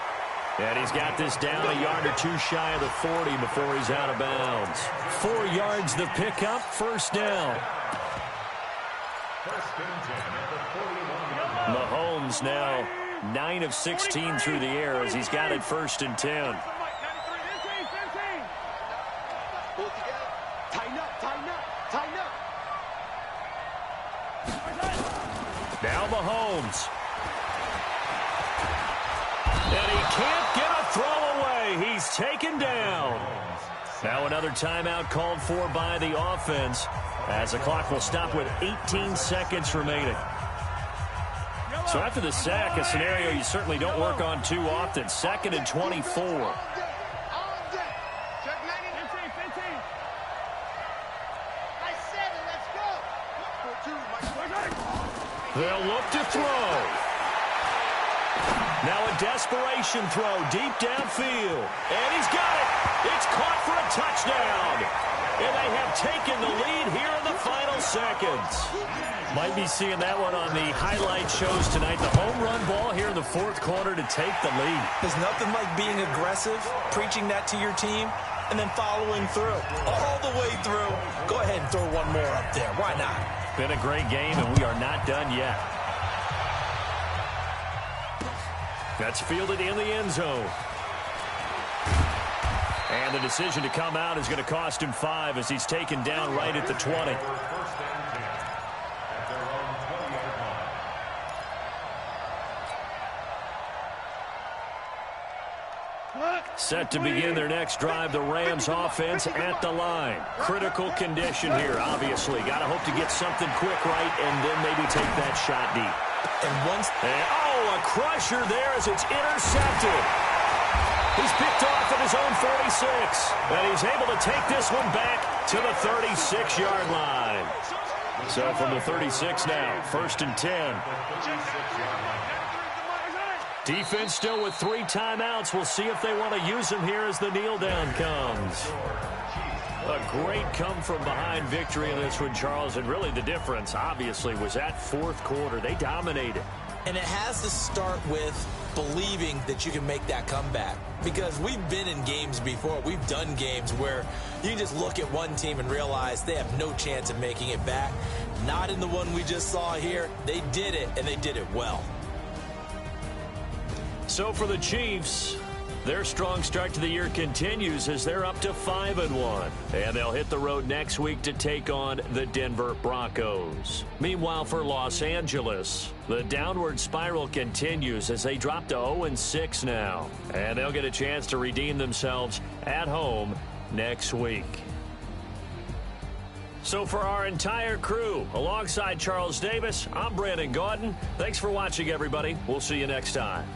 And he's got this down a yard or two shy of the 40 before he's out of bounds. 4 yards the pickup, first down. Mahomes now 9 of 16 through the air as he's got it first and 10. Now Mahomes. And he can't get a throw away. He's taken down. Now another timeout called for by the offense as the clock will stop with 18 seconds remaining. So after the sack, a scenario you certainly don't work on too often. 2nd and 24. They'll look to throw. Now a desperation throw deep downfield. And he's got it. It's caught for a touchdown. And they have taken the lead here in the final seconds. Might be seeing that one on the highlight shows tonight. The home run ball here in the 4th quarter to take the lead. There's nothing like being aggressive, preaching that to your team, and then following through. All the way through. Go ahead and throw one more up there. Why not? Been a great game, and we are not done yet. That's fielded in the end zone. And the decision to come out is going to cost him 5 as he's taken down right at the 20. Set to begin their next drive, the Rams offense at the line. Critical condition here, obviously. Got to hope to get something quick right and then maybe take that shot deep. A crusher there as it's intercepted. He's picked off at his own 46. And he's able to take this one back to the 36-yard line. So from the 36 now, 1st and 10. Defense still with 3 timeouts. We'll see if they want to use them here as the kneel down comes. A great come-from-behind victory in this one, Charles. And really the difference, obviously, was that 4th quarter. They dominated. And it has to start with believing that you can make that comeback. Because we've been in games before. We've done games where you just look at one team and realize they have no chance of making it back. Not in the one we just saw here. They did it, and they did it well. So for the Chiefs, their strong start to the year continues as they're up to 5-1. And they'll hit the road next week to take on the Denver Broncos. Meanwhile, for Los Angeles, the downward spiral continues as they drop to 0-6 now. And they'll get a chance to redeem themselves at home next week. So for our entire crew, alongside Charles Davis, I'm Brandon Gaudin. Thanks for watching, everybody. We'll see you next time.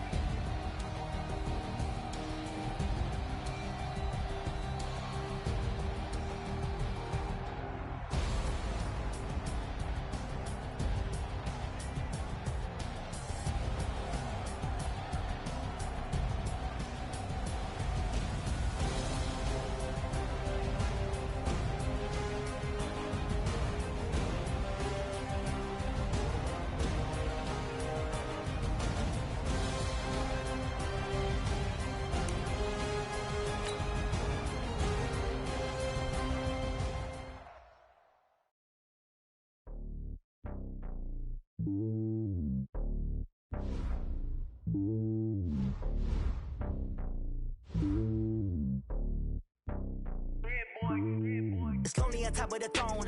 It's lonely on top of the throne.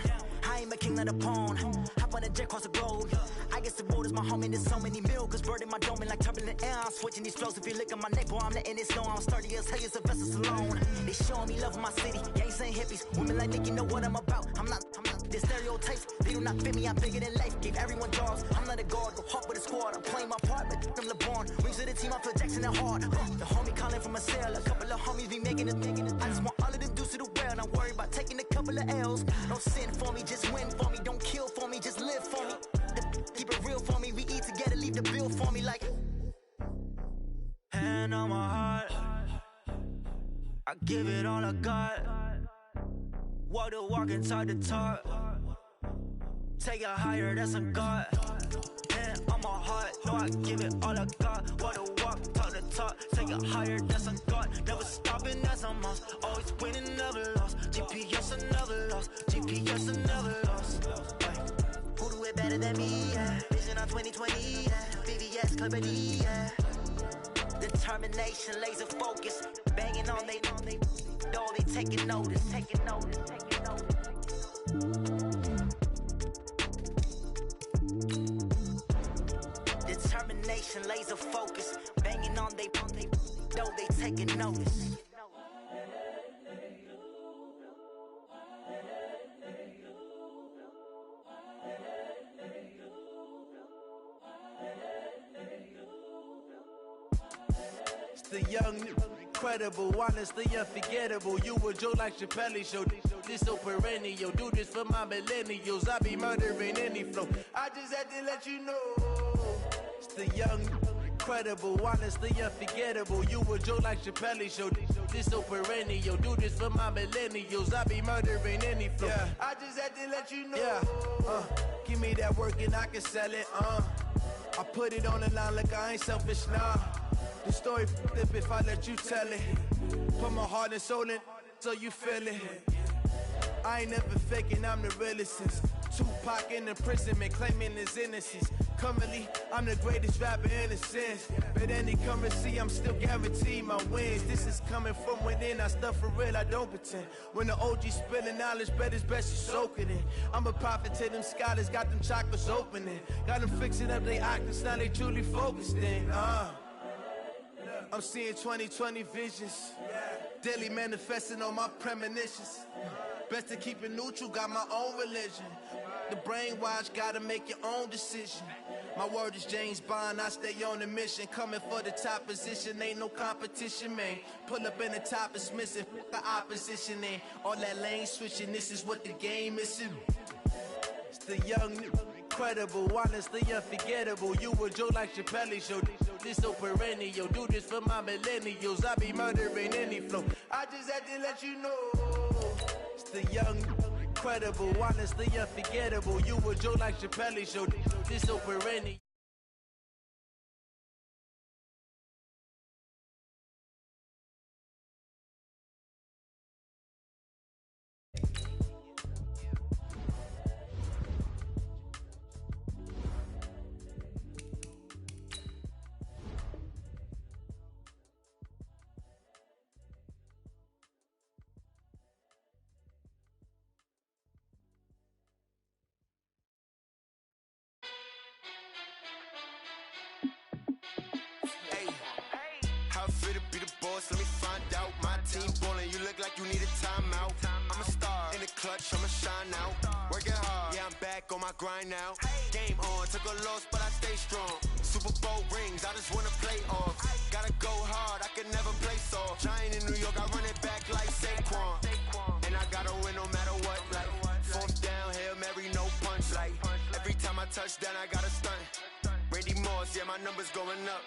I ain't a king of the pawn. Hop on a jet across the globe. I guess the road is my home and there's so many milk. Cause bird in my dome and like turbulent air. I'm switching these flows. If you look at my neck, boy, I'm letting it snow. I'm sturdy as hell as a vessel alone. They showing me love in my city. Gangs and hippies. Women like Nick, you know what I'm about. I'm not the stereotypes. They do not fit me. I'm bigger than life. Gave everyone jobs. I'm not a guard. Go hard with a squad. I'm playing my part, but I'm LeBron. Rings of the team. I feel Jackson and hard. The homie calling from a cell. A couple of homies be making it. I just want all of them dudes to do well. Not worry about taking a couple of L's. Don't sin for me, just win for me. Don't kill for me, just live for me. Keep it real for me. We eat together, leave the bill for me like. Hand on my heart, I give it all I got. Walk the walk and talk the talk. Take it higher, that's a God. Hand on my heart, no, I give it all I got. Walk the walk, talk the top, take it higher, that's a God. Never stopping, that's a must. Always winning, never lost. GPS, another loss. GPS, another loss. Who do it better than me? Yeah. Vision on 2020. Yeah. VVS, Clarity. Yeah. Determination, laser focus. Banging on they door, they taking notice. Taking notice. Taking notice. Determination, laser focus. Banging on they door, they taking notice. The young, incredible, honestly unforgettable. You a joke like Chappelle show. This so perennial. Do this for my millennials. I be murdering any flow. I just had to let you know. It's the young, incredible, honestly unforgettable. You a joke like Chappelle show. This so perennial. Do this for my millennials. I be murdering any flow. Yeah. I just had to let you know. Yeah. Give me that work and I can sell it. I put it on the line like I ain't selfish, nah. The story flip if I let you tell it. Put my heart and soul in so you feel it. I ain't never faking, I'm the realest since Tupac in imprisonment, claiming his innocence. Currently, I'm the greatest rapper in a sense. But any currency, I'm still guaranteed my wins. This is coming from within, I stuff for real, I don't pretend. When the OG spilling knowledge, bet it's best you soak it in. I'm a prophet to them scholars, got them chakras opening. Got them fixing up their octaves, now they truly focused in. I'm seeing 2020 visions, daily manifesting on my premonitions. Best to keep it neutral, got my own religion. The brainwash, gotta make your own decision. My word is James Bond, I stay on a mission. Coming for the top position, ain't no competition, man. Pull up in the top, it's missing, the opposition ain't. All that lane switching, this is what the game is. It's the young, incredible, honestly unforgettable. You a joke like Chappelle show. This so perennial. Do this for my millennials. I be murdering any flow. I just had to let you know. It's the young, incredible, honestly unforgettable. You a joke like Chappelle show. This so perennial. Let me find out. My team ballin', you look like you need a timeout. I'm a star in the clutch, I'ma shine out. Working hard, yeah, I'm back on my grind now. Game on, took a loss, but I stay strong. Super Bowl rings, I just wanna play off. Gotta go hard, I can never play soft. Giant in New York, I run it back like Saquon. And I gotta win no matter what. Like fourth down, Hail Mary, no punch. Like every time I touch down, I gotta stunt. Randy Moss, yeah, my numbers going up.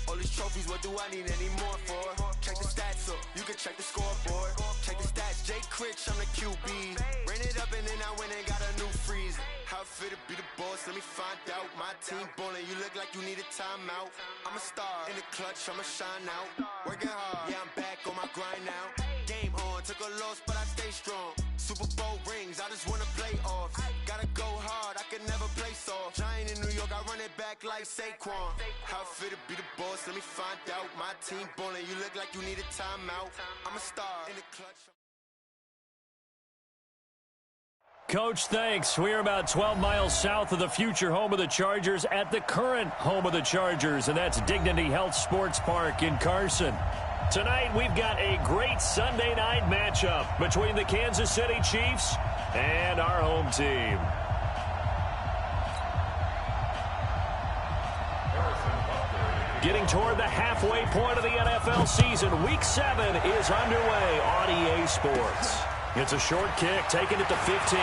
All these trophies, what do I need any more for? Check the stats up, you can check the scoreboard. Check the stats, Jake Critch, I'm the QB. Ran it up and then I went and got a new freeze. How fit to be the boss, let me find out. My team ballin', you look like you need a timeout. I'm a star in the clutch, I'ma shine out. Working hard, yeah, I'm back on my grind now. Game on, took a loss, but I stay strong. Super Bowl rings, I just wanna play off. Gotta go hard, I can never play soft. Giant in New York, I run it back like Saquon. How fit to be the boss, let me find out. My team ballin', you look like you need a timeout. I'm a star in the clutch. Coach, thanks. We are about 12 miles south of the future home of the Chargers at the current home of the Chargers, and that's Dignity Health Sports Park in Carson. Tonight, we've got a great Sunday night matchup between the Kansas City Chiefs and our home team. Getting toward the halfway point of the NFL season, Week 7 is underway on EA Sports. It's a short kick, taking it to 15.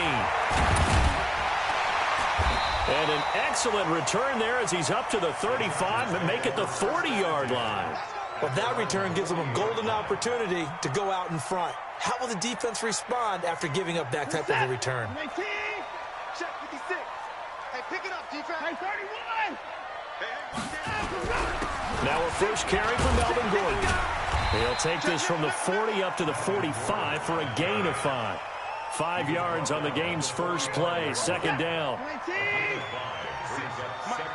And an excellent return there as he's up to the 35 and make it the 40-yard line. Well, that return gives them a golden opportunity to go out in front. How will the defense respond after giving up that type of a return? 19, check 56. Hey, pick it up, defense. Hey, 31. Now a first carry from Melvin Gordon. He'll take this from the 40 up to the 45 for a gain of 5. 5 yards on the game's first play. Second down. Mike,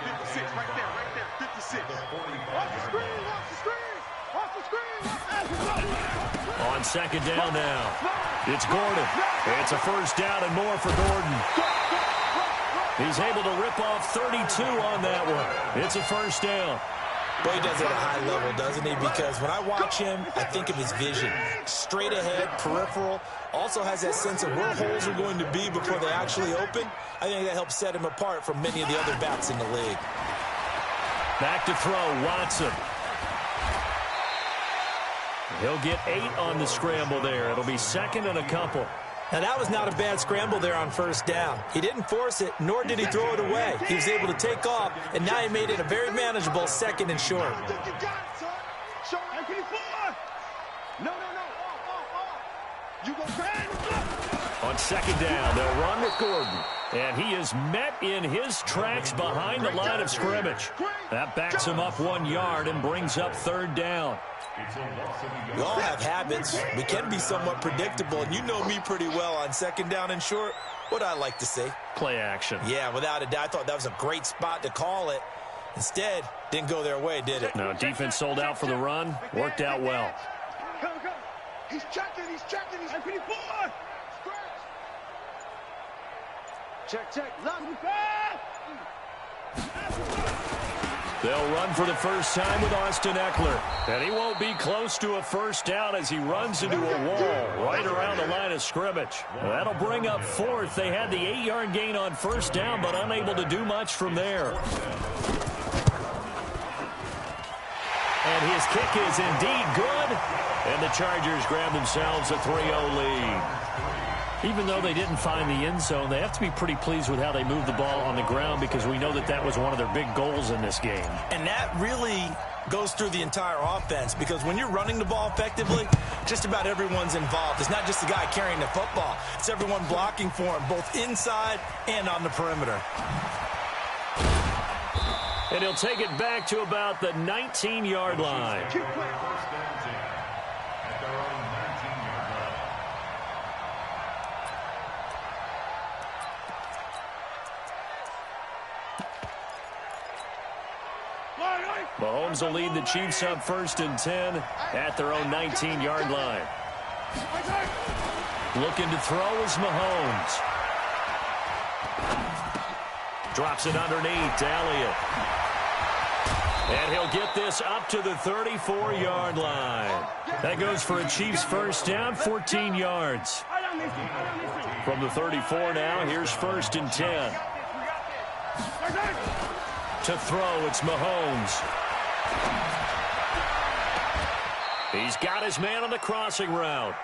56 right there, 56. Watch the screen, watch the screen. On second down now. It's Gordon. It's a first down and more for Gordon. He's able to rip off 32 on that one. It's a first down. Boy, he does it at a high level, doesn't he? Because when I watch him, I think of his vision. Straight ahead, peripheral. Also has that sense of where holes are going to be before they actually open. I think that helps set him apart from many of the other backs in the league. Back to throw, Watson. He'll get 8 on the scramble there. It'll be second and a couple. Now, that was not a bad scramble there on first down. He didn't force it, nor did he throw it away. He was able to take off, and now he made it a very manageable second and short. On second down, they'll run with Gordon. And he is met in his tracks behind the line of scrimmage. That backs him up 1 yard and brings up third down. We all have habits. We can be somewhat predictable, and you know me pretty well on second down and short. What I like to say? Play action. Yeah, without a doubt. I thought that was a great spot to call it. Instead, didn't go their way, did it? No, defense sold out for the run. Worked out well. Go. He's checking, he's 54. Check. They'll run for the first time with Austin Eckler. And he won't be close to a first down as he runs into a wall right around the line of scrimmage. That'll bring up fourth. They had the 8-yard gain on first down, but unable to do much from there. And his kick is indeed good. And the Chargers grab themselves a 3-0 lead. Even though they didn't find the end zone, they have to be pretty pleased with how they moved the ball on the ground because we know that that was one of their big goals in this game. And that really goes through the entire offense because when you're running the ball effectively, just about everyone's involved. It's not just the guy carrying the football. It's everyone blocking for him, both inside and on the perimeter. And he'll take it back to about the 19-yard line. Mahomes will lead the Chiefs up 1st and 10 at their own 19-yard line. Looking to throw is Mahomes. Drops it underneath to Elliott. And he'll get this up to the 34-yard line. That goes for a Chiefs first down, 14 yards. From the 34 now, here's 1st and 10. To throw, it's Mahomes. He's got his man on the crossing route.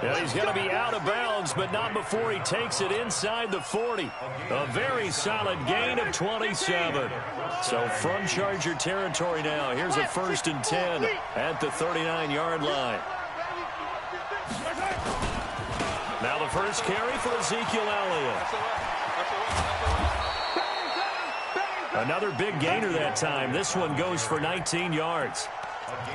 And he's going to be out of bounds, but not before he takes it inside the 40. A very solid gain of 27. So from Charger territory now, here's a 1st and 10 at the 39-yard line. Now the first carry for Ezekiel Elliott. Another big gainer that time. This one goes for 19 yards.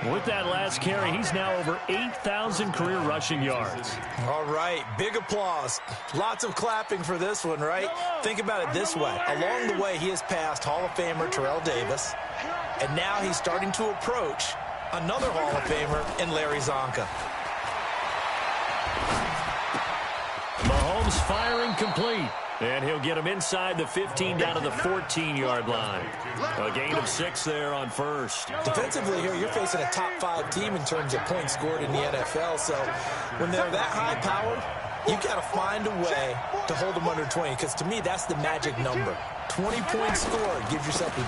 With that last carry, he's now over 8,000 career rushing yards. All right, big applause. Lots of clapping for this one, right? Think about it this way. Along the way, he has passed Hall of Famer Terrell Davis, and now he's starting to approach another Hall of Famer in Larry Zonka. Mahomes firing complete. And he'll get him inside the 15 down to the 14-yard line. A gain of 6 there on first. Defensively here, you're facing a top-5 team in terms of points scored in the NFL. So when they're that high-powered, you've got to find a way to hold them under 20. Because to me, that's the magic number. 20 points scored. You give yourself your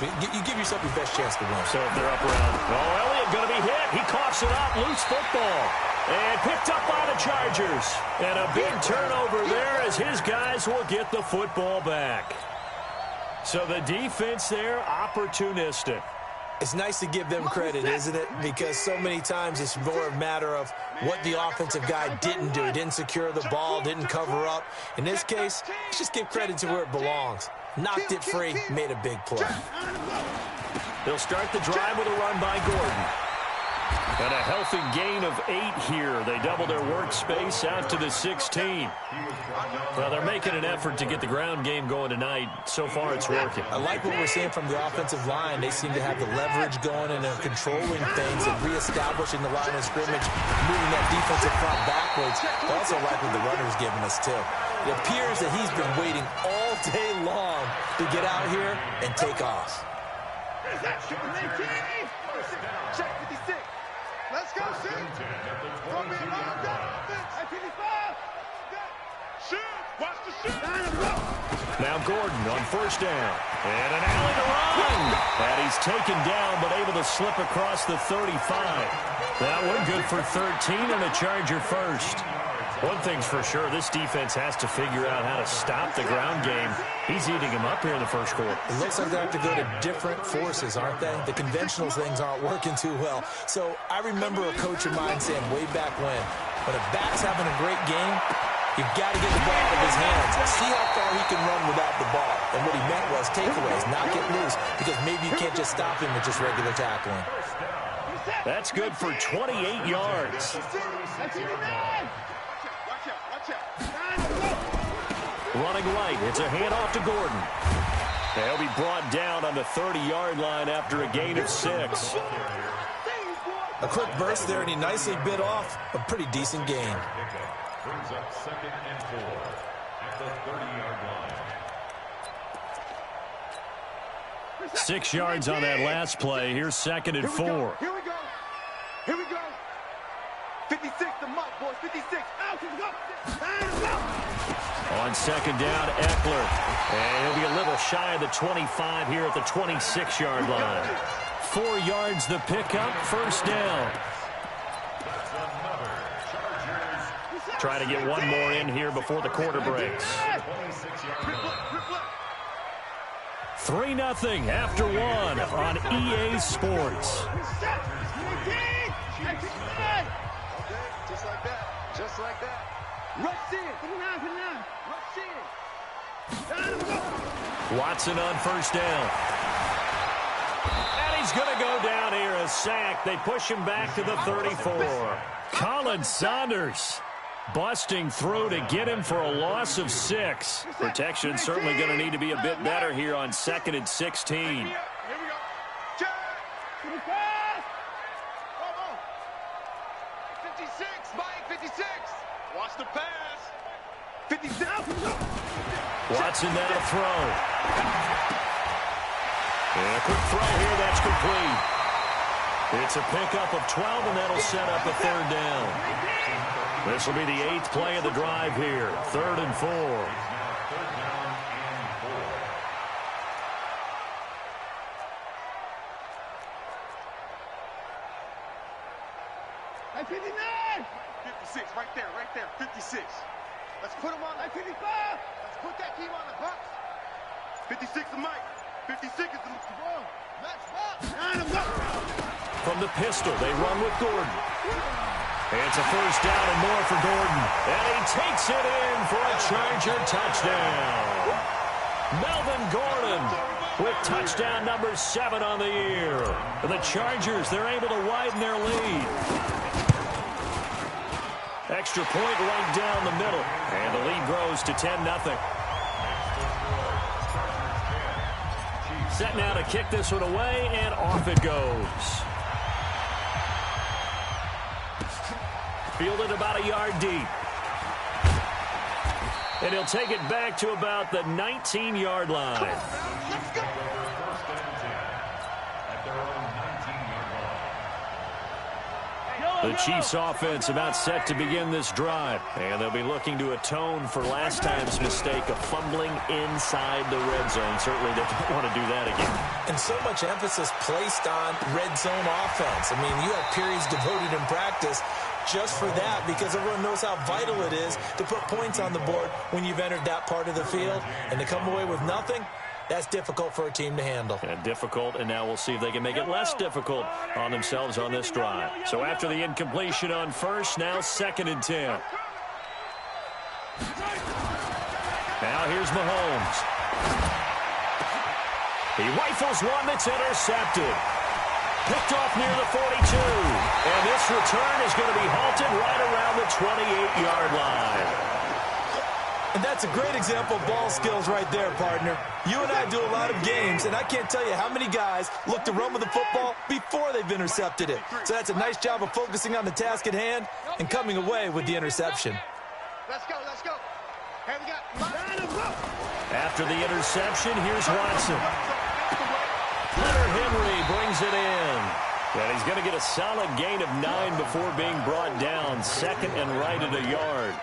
best chance to win. So if they're up around, Elliott going to be hit. He coughs it up. Loose football. And picked up by the Chargers. And a big turnover there as his guys will get the football back. So the defense there, opportunistic. It's nice to give them credit, isn't it? Because so many times it's more a matter of what the offensive guy didn't do. He didn't secure the ball, didn't cover up. In this case, let's just give credit to where it belongs. Knocked it free, made a big play. They'll start the drive with a run by Gordon. And a healthy gain of 8 here. They double their workspace out to the 16. Well, they're making an effort to get the ground game going tonight. So far, it's working. I like what we're seeing from the offensive line. They seem to have the leverage going and they're controlling things and reestablishing the line of scrimmage, moving that defensive front backwards. I also like what the runner's giving us, too. It appears that he's been waiting all day long to get out here and take off. Check 56. Let's go, shoot. Gonna be a long time. 55. Shoot. Watch the shoot. Now Gordon on first down. And an alley to run. And he's taken down, but able to slip across the 35. That one good for 13 and a Charger first. One thing's for sure, this defense has to figure out how to stop the ground game. He's eating him up here in the first quarter. It looks like they have to go to different forces, aren't they? The conventional things aren't working too well. So I remember a coach of mine saying way back when a back's having a great game, you've got to get the ball out of his hands. See how far he can run without the ball. And what he meant was takeaways, not get loose, because maybe you can't just stop him with just regular tackling. That's good for 28 yards. Running right, it's a handoff to Gordon. He'll be brought down on the 30-yard line after a gain of 6. A quick burst there, and he nicely bit off a pretty decent gain. Brings up 2nd and 4 at the 30-yard line. 6 yards on that last play. Here's 2nd and 4. Here we go. Here we go. 56 to Mike, boys. 56. Out to go. On 2nd down, Eckler. And he'll be a little shy of the 25 here at the 26-yard line. 4 yards the pickup, first down. Try to get one more in here before the quarter breaks. 3-0 after 1 on EA Sports. Just like that. Just like that. Rush in. Rush in. Watson on first down. And he's going to go down here, a sack. They push him back to the 34. Colin Saunders busting through to get him for a loss of 6. Protection certainly going to need to be a bit better here on 2nd and 16. Here we go. Check. 56. Mike, 56. Watch the pass. 56. Watson now to throw. And a quick throw here, that's complete. It's a pickup of 12, and that'll set up a 3rd down. This will be the 8th play of the drive here. 3rd and 4. 56, right there, 56. Let's put him on that 55. Let's put that team on the box. 56 to Mike. 56 is the wrong. Let's rock. From the pistol, they run with Gordon. It's a first down and more for Gordon. And he takes it in for a Charger touchdown. Melvin Gordon with touchdown number 7 on the year. The Chargers, they're able to widen their lead. Extra point right down the middle. And the lead grows to 10-0. Set now to kick this one away, and off it goes. Fielded about a yard deep. And he'll take it back to about the 19-yard line. The Chiefs offense about set to begin this drive. And they'll be looking to atone for last time's mistake of fumbling inside the red zone. Certainly they don't want to do that again. And so much emphasis placed on red zone offense. I mean, you have periods devoted in practice just for that, because everyone knows how vital it is to put points on the board when you've entered that part of the field. And to come away with nothing, that's difficult for a team to handle. And difficult, and now we'll see if they can make it less difficult on themselves on this drive. So after the incompletion on first, now 2nd and 10. Now here's Mahomes. He rifles one that's intercepted. Picked off near the 42. And this return is going to be halted right around the 28-yard line. And that's a great example of ball skills right there, partner. You and I do a lot of games, and I can't tell you how many guys look to run with the football before they've intercepted it. So that's a nice job of focusing on the task at hand and coming away with the interception. Let's go, let's go. Here we go. After the interception, here's Watson. Leonard Henry brings it in. And he's going to get a solid gain of 9 before being brought down. Second and right at a yard.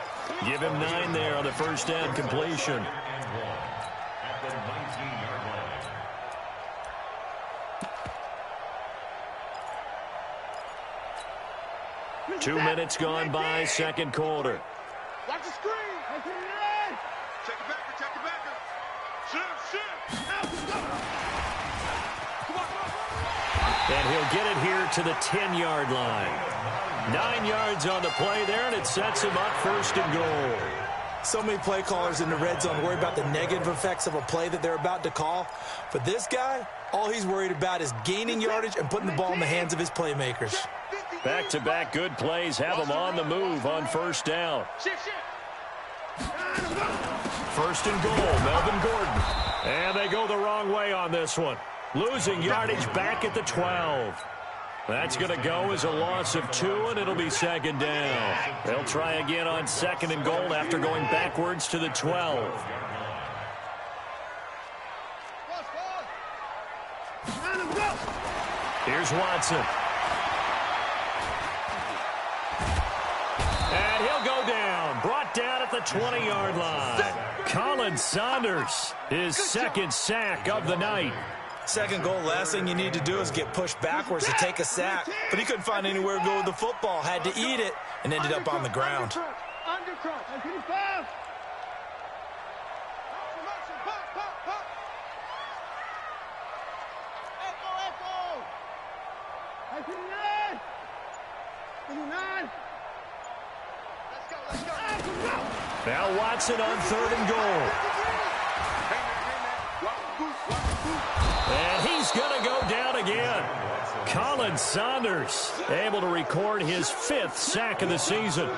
Give him 9 there on the first down completion. At the 19-yard line. 2 minutes gone by, second quarter. Watch the screen. Check it back, check it back. Shift. And he'll get it here to the 10-yard line. 9 yards on the play there, and it sets him up first and goal. So many play callers in the red zone worry about the negative effects of a play that they're about to call. But this guy, all he's worried about is gaining yardage and putting the ball in the hands of his playmakers. Back-to-back good plays have him on the move on first down. First and goal, Melvin Gordon. And they go the wrong way on this one. Losing yardage back at the 12. That's going to go as a loss of 2, and it'll be second down. They'll try again on second and goal after going backwards to the 12. Here's Watson. And he'll go down. Brought down at the 20-yard line. Colin Saunders, his second sack of the night. Second goal, last thing you need to do is get pushed backwards to take a sack. But he couldn't find anywhere to go with the football. Had to eat it and ended up on the ground. Now Watson on third and goal. And he's going to go down again. Colin Saunders able to record his 5th sack of the season.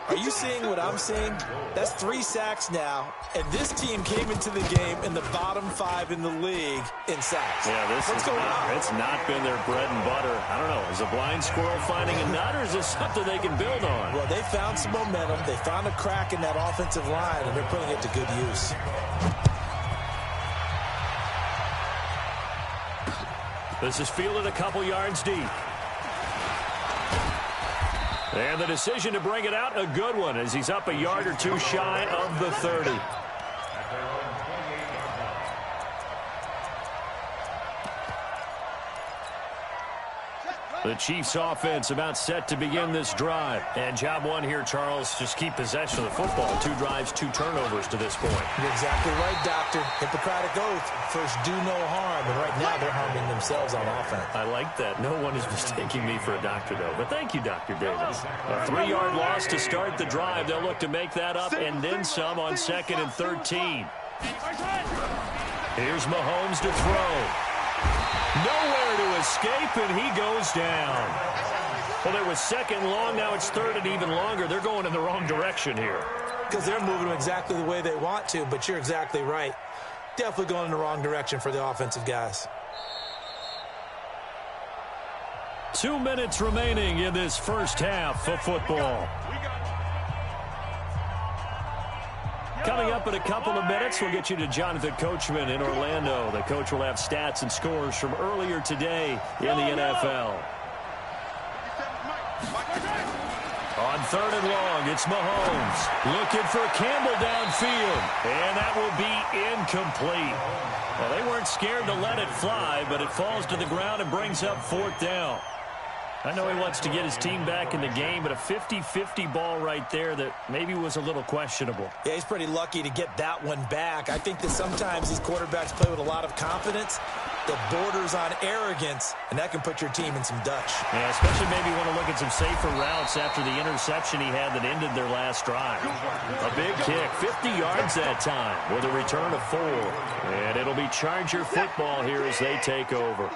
Are you seeing what I'm seeing? That's 3 sacks now, and this team came into the game in the bottom 5 in the league in sacks. Yeah, what's going on? It's not been their bread and butter. I don't know. Is a blind squirrel finding a nut, or is this something they can build on? Well, they found some momentum. They found a crack in that offensive line, and they're putting it to good use. This is fielded a couple yards deep. And the decision to bring it out, a good one, as he's up a yard or 2 shy of the 30. The Chiefs offense about set to begin this drive. And job one here, Charles, just keep possession of the football. 2 drives, 2 turnovers to this point. You're exactly right, Doctor. Hippocratic oath. First, do no harm. And right now, they're harming themselves on offense. I like that. No one is mistaking me for a doctor, though. But thank you, Dr. Davis. A 3-yard loss to start the drive. They'll look to make that up and then some on 2nd and 13. Here's Mahomes to throw. Nowhere to escape, and he goes down. Well, it was 2nd long. Now it's 3rd and even longer. They're going in the wrong direction here. Because they're moving them exactly the way they want to, but you're exactly right. Definitely going in the wrong direction for the offensive guys. 2 minutes remaining in this first half of football. Coming up in a couple of minutes, we'll get you to Jonathan Coachman in Orlando. The coach will have stats and scores from earlier today in the NFL. On 3rd and long, it's Mahomes looking for Campbell downfield, and that will be incomplete. Well, they weren't scared to let it fly, but it falls to the ground and brings up 4th down. I know he wants to get his team back in the game, but a 50-50 ball right there that maybe was a little questionable. Yeah, he's pretty lucky to get that one back. I think that sometimes these quarterbacks play with a lot of confidence, that borders on arrogance, and that can put your team in some Dutch. Yeah, especially maybe want to look at some safer routes after the interception he had that ended their last drive. A big kick, 50 yards that time with a return of 4. And it'll be Charger football here as they take over.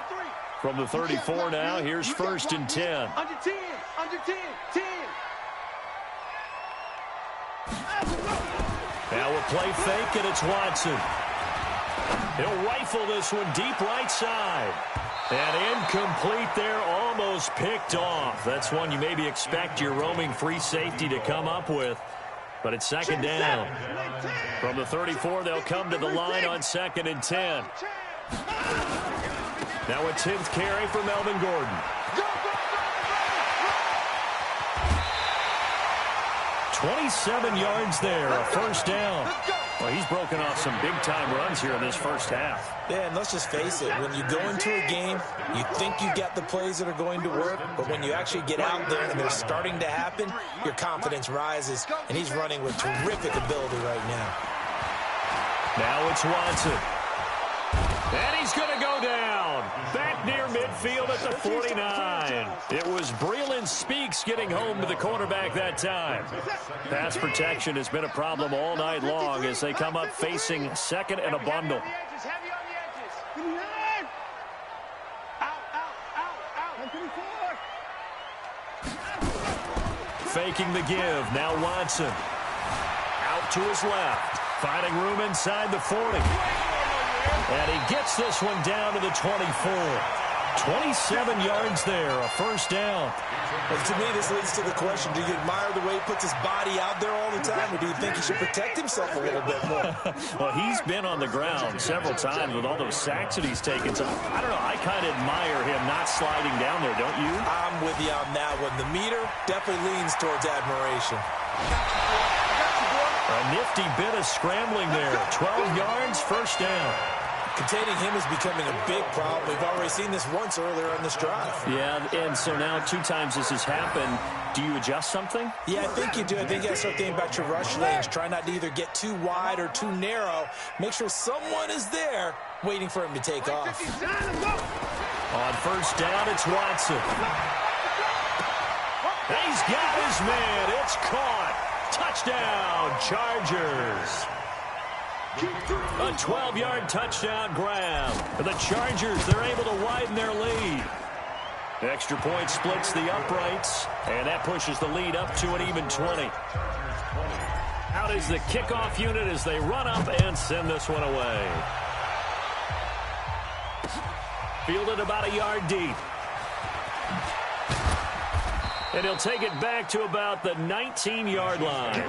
From the 34 now, here's 1st and 10. Under 10, under 10, 10. Now a play fake, and it's Watson. He'll rifle this one deep right side. And incomplete there, almost picked off. That's one you maybe expect your roaming free safety to come up with. But it's 2nd down. From the 34, they'll come to the line on 2nd and 10. Now a 10th carry for Melvin Gordon. 27 yards there, a 1st down. Well, he's broken off some big-time runs here in this first half. Yeah, and let's just face it. When you go into a game, you think you get the plays that are going to work, but when you actually get out there and they're starting to happen, your confidence rises, and he's running with terrific ability right now. Now it's Watson. And he's going to go down. Back near midfield at the 49. It was Breland Speaks getting home to the quarterback that time. Pass protection has been a problem all night long as they come up facing 2nd and a bundle. Faking the give. Now Watson. Out to his left. Finding room inside the 40. And he gets this one down to the 24. 27 yards there, a 1st down. Well, to me, this leads to the question, do you admire the way he puts his body out there all the time, or do you think he should protect himself a little bit more? Well, he's been on the ground several times with all those sacks that he's taken. So, I don't know, I kind of admire him not sliding down there, don't you? I'm with you on that one. The meter definitely leans towards admiration. A nifty bit of scrambling there. 12 yards, 1st down. Containing him is becoming a big problem. We've already seen this once earlier on this drive. Yeah, and so now 2 times this has happened. Do you adjust something? Yeah, I think you do. I think you got to start thinking about your rush lanes. Try not to either get too wide or too narrow. Make sure someone is there waiting for him to take off. On 1st down, it's Watson. He's got his man. It's caught. Touchdown, Chargers. A 12-yard touchdown grab. The Chargers, they're able to widen their lead. Extra point splits the uprights, and that pushes the lead up to an even 20. Out is the kickoff unit as they run up and send this one away. Fielded about a yard deep. And he'll take it back to about the 19-yard line.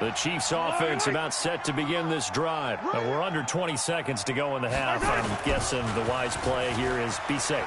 The Chiefs offense about set to begin this drive. We're under 20 seconds to go in the half. I'm guessing the wise play here is be safe.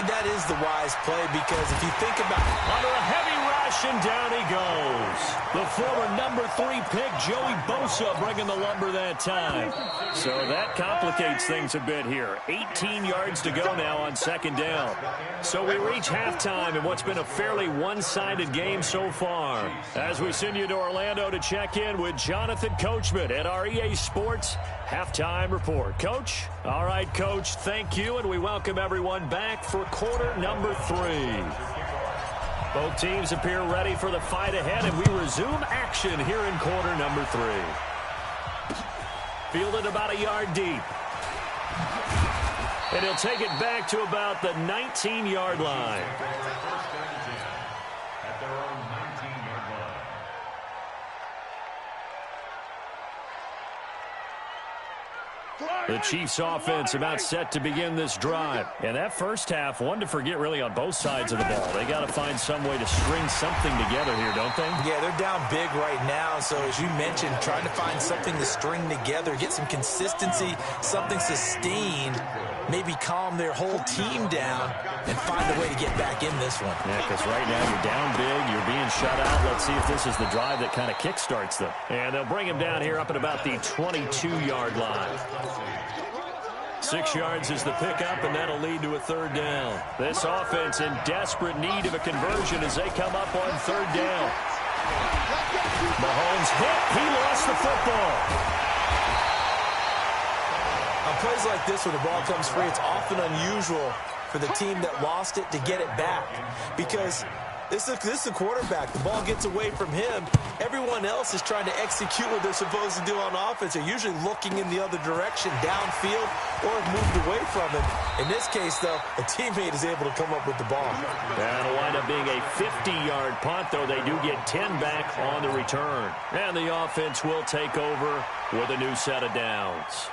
That is the wise play because if you think about it. Under a heavy rush and down he goes. The former number 3 pick, Joey Bosa, bringing the lumber that time. So that complicates things a bit here. 18 yards to go now on 2nd down. So we reach halftime in what's been a fairly one-sided game so far. As we send you to Orlando to check in with Jonathan Coachman at our EA Sports Halftime Report. Coach? All right, Coach, thank you, and we welcome everyone back for quarter number 3. Both teams appear ready for the fight ahead, and we resume action here in quarter number 3. Fielded about a yard deep. And he'll take it back to about the 19-yard line. The Chiefs offense about set to begin this drive. And that first half, one to forget really on both sides of the ball. They got to find some way to string something together here, don't they? Yeah, they're down big right now. So as you mentioned, trying to find something to string together, get some consistency, something sustained, maybe calm their whole team down and find a way to get back in this one. Yeah, because right now you're down big, you're being shut out. Let's see if this is the drive that kind of kickstarts them. And they'll bring him down here up at about the 22-yard line. 6 yards is the pickup, and that'll lead to a 3rd down. This offense in desperate need of a conversion as they come up on 3rd down. Mahomes hit. He lost the football. On plays like this where the ball comes free, it's often unusual for the team that lost it to get it back, because this is a quarterback. The ball gets away from him. Everyone else is trying to execute what they're supposed to do on offense. They're usually looking in the other direction, downfield, or have moved away from him. In this case, though, a teammate is able to come up with the ball. That'll wind up being a 50-yard punt, though they do get 10 back on the return. And the offense will take over with a new set of downs.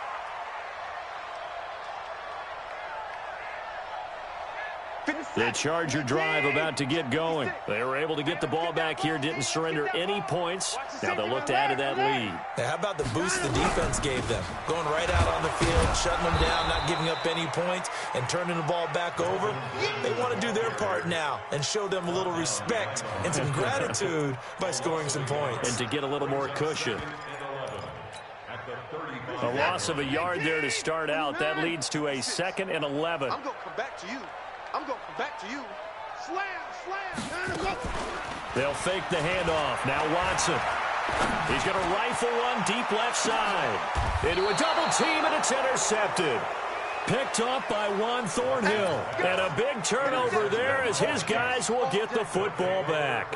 The Charger drive about to get going. They were able to get the ball back here, didn't surrender any points. Now they'll look to add to that lead. Now, how about the boost the defense gave them? Going right out on the field, shutting them down, not giving up any points, and turning the ball back over. They want to do their part now and show them a little respect and some gratitude by scoring some points. And to get a little more cushion. A loss of a yard there to start out. That leads to a 2nd and 11. I'm going to come back to you. I'm going to come back to you. Slam, slam. They'll fake the handoff. Now Watson. He's going to rifle one deep left side. Into a double team, and it's intercepted. Picked off by Juan Thornhill. And a big turnover there as his guys will get the football back.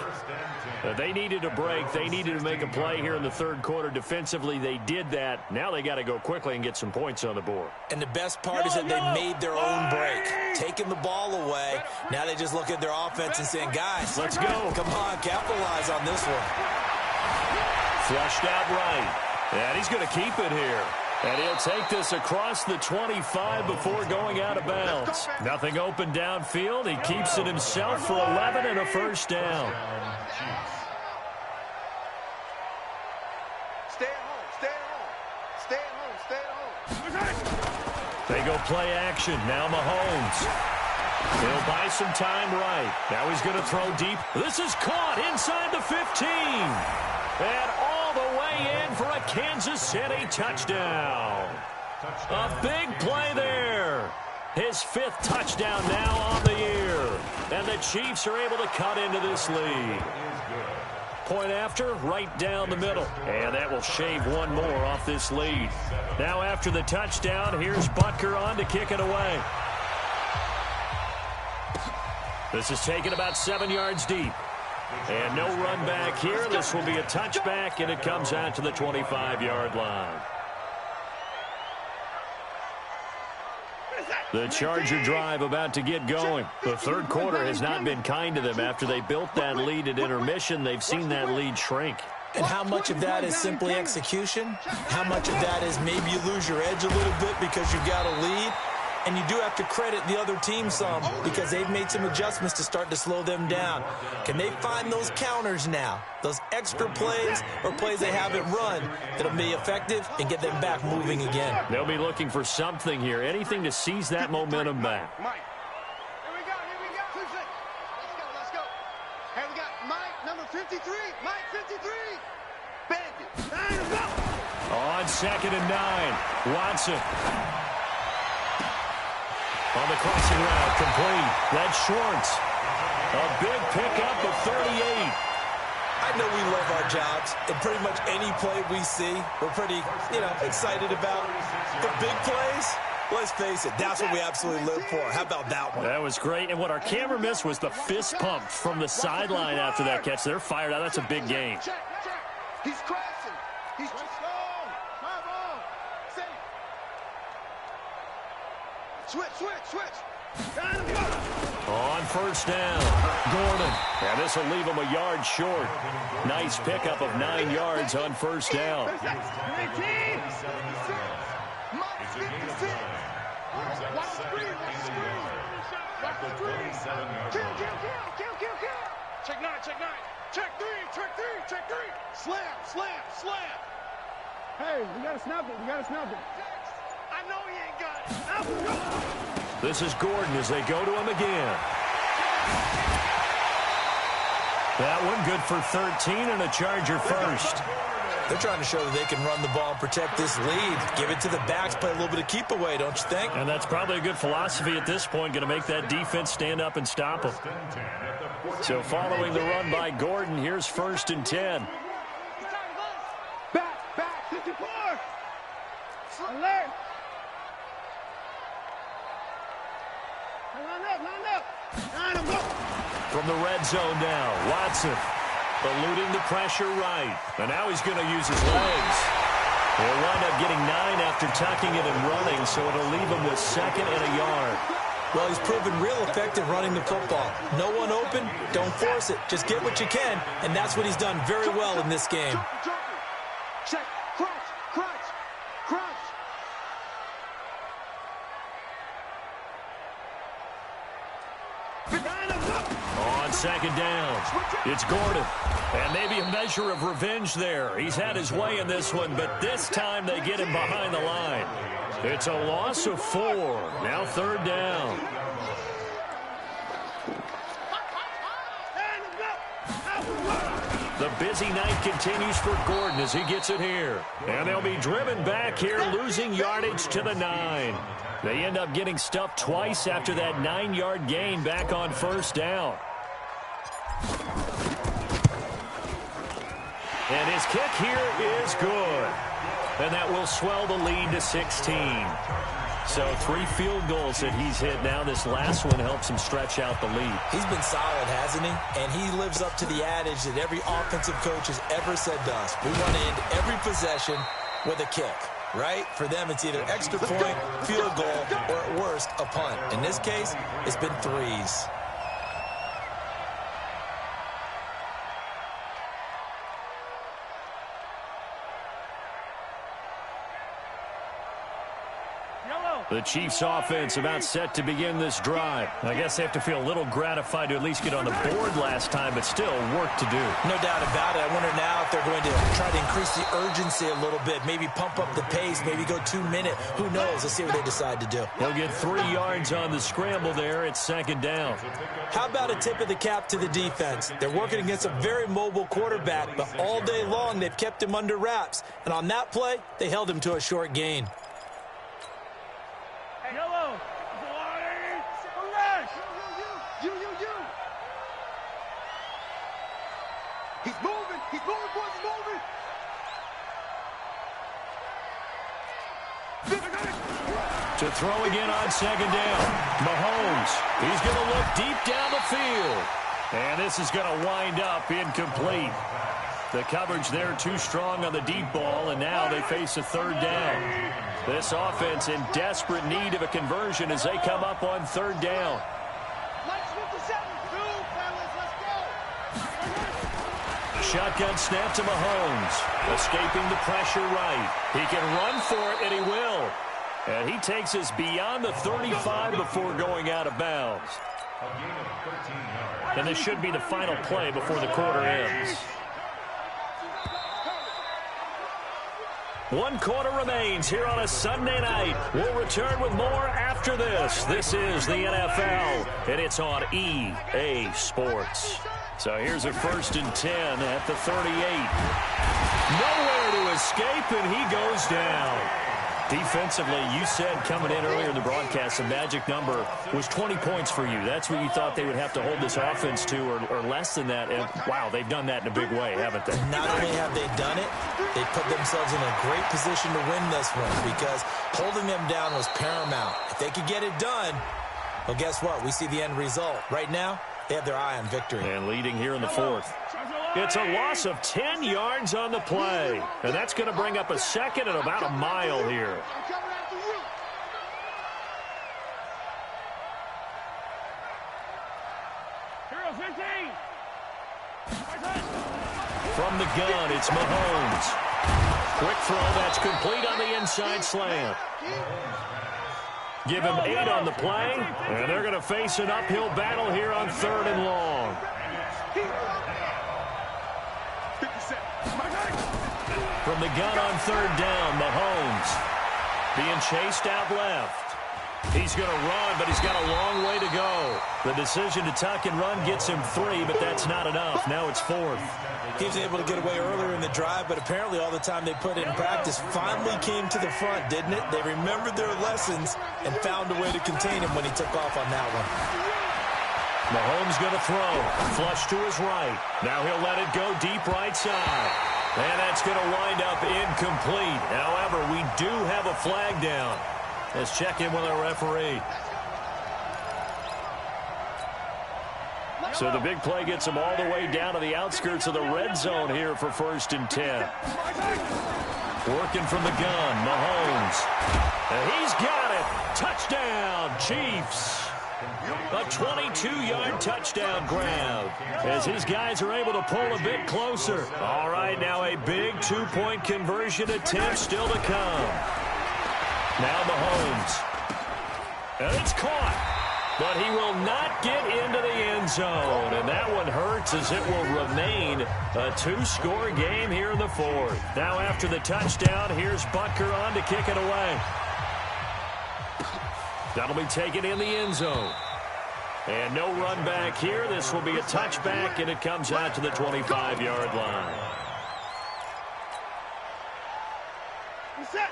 They needed a break. They needed to make a play here in the third quarter. Defensively, they did that. Now they got to go quickly and get some points on the board. And the best part is that they made their own break. Taking the ball away. Now they just look at their offense and saying, guys, let's go. Come on, capitalize on this one. Flushed out right. And he's going to keep it here. And he'll take this across the 25 before going out of bounds. Nothing open downfield. He keeps it himself for 11 and a first down. Stay at home, stay at home. Stay at home, stay at home. They go play action. Now Mahomes. He'll buy some time right. Now he's going to throw deep. This is caught inside the 15. And all the way in for a Kansas City touchdown. A big play there. His 5th touchdown now on the year. And the Chiefs are able to cut into this lead. Point after, right down the middle. And that will shave one more off this lead. Now after the touchdown, here's Butker on to kick it away. This is taken about 7 yards deep. And no run back here. This will be a touchback, and it comes out to the 25-yard line. The Charger drive about to get going. The third quarter has not been kind to them. After they built that lead at intermission, they've seen that lead shrink. And how much of that is simply execution? How much of that is maybe you lose your edge a little bit because you've got a lead? And you do have to credit the other team some because they've made some adjustments to start to slow them down. Can they find those counters now, those extra plays or plays they haven't run that'll be effective and get them back moving again? They'll be looking for something here, anything to seize that momentum back. Mike. Here we go, here we go. Let's go. Hey, we got Mike, number 53. Mike, 53. Bandit. On 2nd and 9, Watson. On the crossing route, complete. That's Schwartz. A big pickup of 38. I know we love our jobs, and pretty much any play we see, we're pretty, excited about. The big plays, let's face it, that's what we absolutely live for. How about that one? That was great, and what our camera missed was the fist pump from the sideline after that catch. They're fired out. That's a big game. Check. He's crashing. He's strong. Come on. Safe. Switch. On first down, Gordon. And this will leave him a yard short. Nice pickup of 9 yards on first down. It's a gain of 9. Brings up 2nd and a yard. At the 27-yard line. Kill. Check 9. Check 3. Slam. Hey, we gotta snap it. I know he ain't got it. This is Gordon as they go to him again. That one good for 13 and a Charger first. They're trying to show that they can run the ball and protect this lead. Give it to the backs, play a little bit of keep away, don't you think? And that's probably a good philosophy at this point, going to make that defense stand up and stop them. So following the run by Gordon, here's 1st and 10. Back. Alert. Line up, line up. Line them up. From the red zone now, Watson eluding the pressure right. And now he's going to use his legs. He'll wind up getting 9 after tucking it and running, so it'll leave him with 2nd and a yard. Well, he's proven real effective running the football. No one open, don't force it. Just get what you can, and that's what he's done very well in this game. Check, crunch, crunch, crunch. On 2nd down, it's Gordon. And maybe a measure of revenge there. He's had his way in this one, but this time they get him behind the line. It's a loss of 4. Now 3rd down. The busy night continues for Gordon as he gets it here. And they'll be driven back here, losing yardage to the 9. They end up getting stuffed twice after that 9-yard gain back on 1st down. And his kick here is good. And that will swell the lead to 16. So 3 field goals that he's hit now. This last one helps him stretch out the lead. He's been solid, hasn't he? And he lives up to the adage that every offensive coach has ever said to us. We want to end every possession with a kick, right? For them, it's either extra point, field goal, or at worst, a punt. In this case, it's been 3s. The Chiefs offense about set to begin this drive. I guess they have to feel a little gratified to at least get on the board last time, but still work to do. No doubt about it. I wonder now if they're going to try to increase the urgency a little bit, maybe pump up the pace, maybe go 2-minute. Who knows? Let's see what they decide to do. He'll get 3 yards on the scramble there. It's 2nd down. How about a tip of the cap to the defense? They're working against a very mobile quarterback, but all day long they've kept him under wraps. And on that play, they held him to a short gain. Yellow. You. He's moving, boys, he's moving. To throw again on 2nd down. Mahomes, he's going to look deep down the field. And this is going to wind up incomplete. The coverage there too strong on the deep ball, and now they face a 3rd down. This offense in desperate need of a conversion as they come up on 3rd down. Shotgun snap to Mahomes. Escaping the pressure right. He can run for it, and he will. And he takes us beyond the 35 before going out of bounds. And this should be the final play before the quarter ends. 1 quarter remains here on a Sunday night. We'll return with more after this. This is the NFL, and it's on EA Sports. So here's a 1st and 10 at the 38. Nowhere to escape, and he goes down. Defensively, you said coming in earlier in the broadcast, the magic number was 20 points for you. That's what you thought they would have to hold this offense to, or less than that. And, wow, they've done that in a big way, haven't they? Not only have they done it, they put themselves in a great position to win this one because holding them down was paramount. If they could get it done, well, guess what? We see the end result. Right now, they have their eye on victory. And leading here in the 4th. It's a loss of 10 yards on the play. And that's going to bring up a 2nd and about a mile here. From the gun, it's Mahomes. Quick throw, that's complete on the inside slant. Give him 8 on the play, and they're going to face an uphill battle here on 3rd and long. From the gun on 3rd down, Mahomes being chased out left. He's going to run, but he's got a long way to go. The decision to tuck and run gets him 3, but that's not enough. Now it's 4th. He was able to get away earlier in the drive, but apparently all the time they put in practice finally came to the front, didn't it? They remembered their lessons and found a way to contain him when he took off on that one. Mahomes going to throw. Flush to his right. Now he'll let it go deep right side. And that's going to wind up incomplete. However, we do have a flag down. Let's check in with our referee. So the big play gets him all the way down to the outskirts of the red zone here for 1st and 10. Working from the gun, Mahomes. And he's got it. Touchdown, Chiefs. A 22-yard touchdown grab as his guys are able to pull a bit closer. All right, now a big two-point conversion attempt still to come. Now Mahomes. And it's caught. But he will not get into the end zone. And that one hurts as it will remain a two-score game here in the 4th. Now after the touchdown, here's Butker on to kick it away. That'll be taken in the end zone. And no run back here. This will be a touchback, and it comes out to the 25-yard line.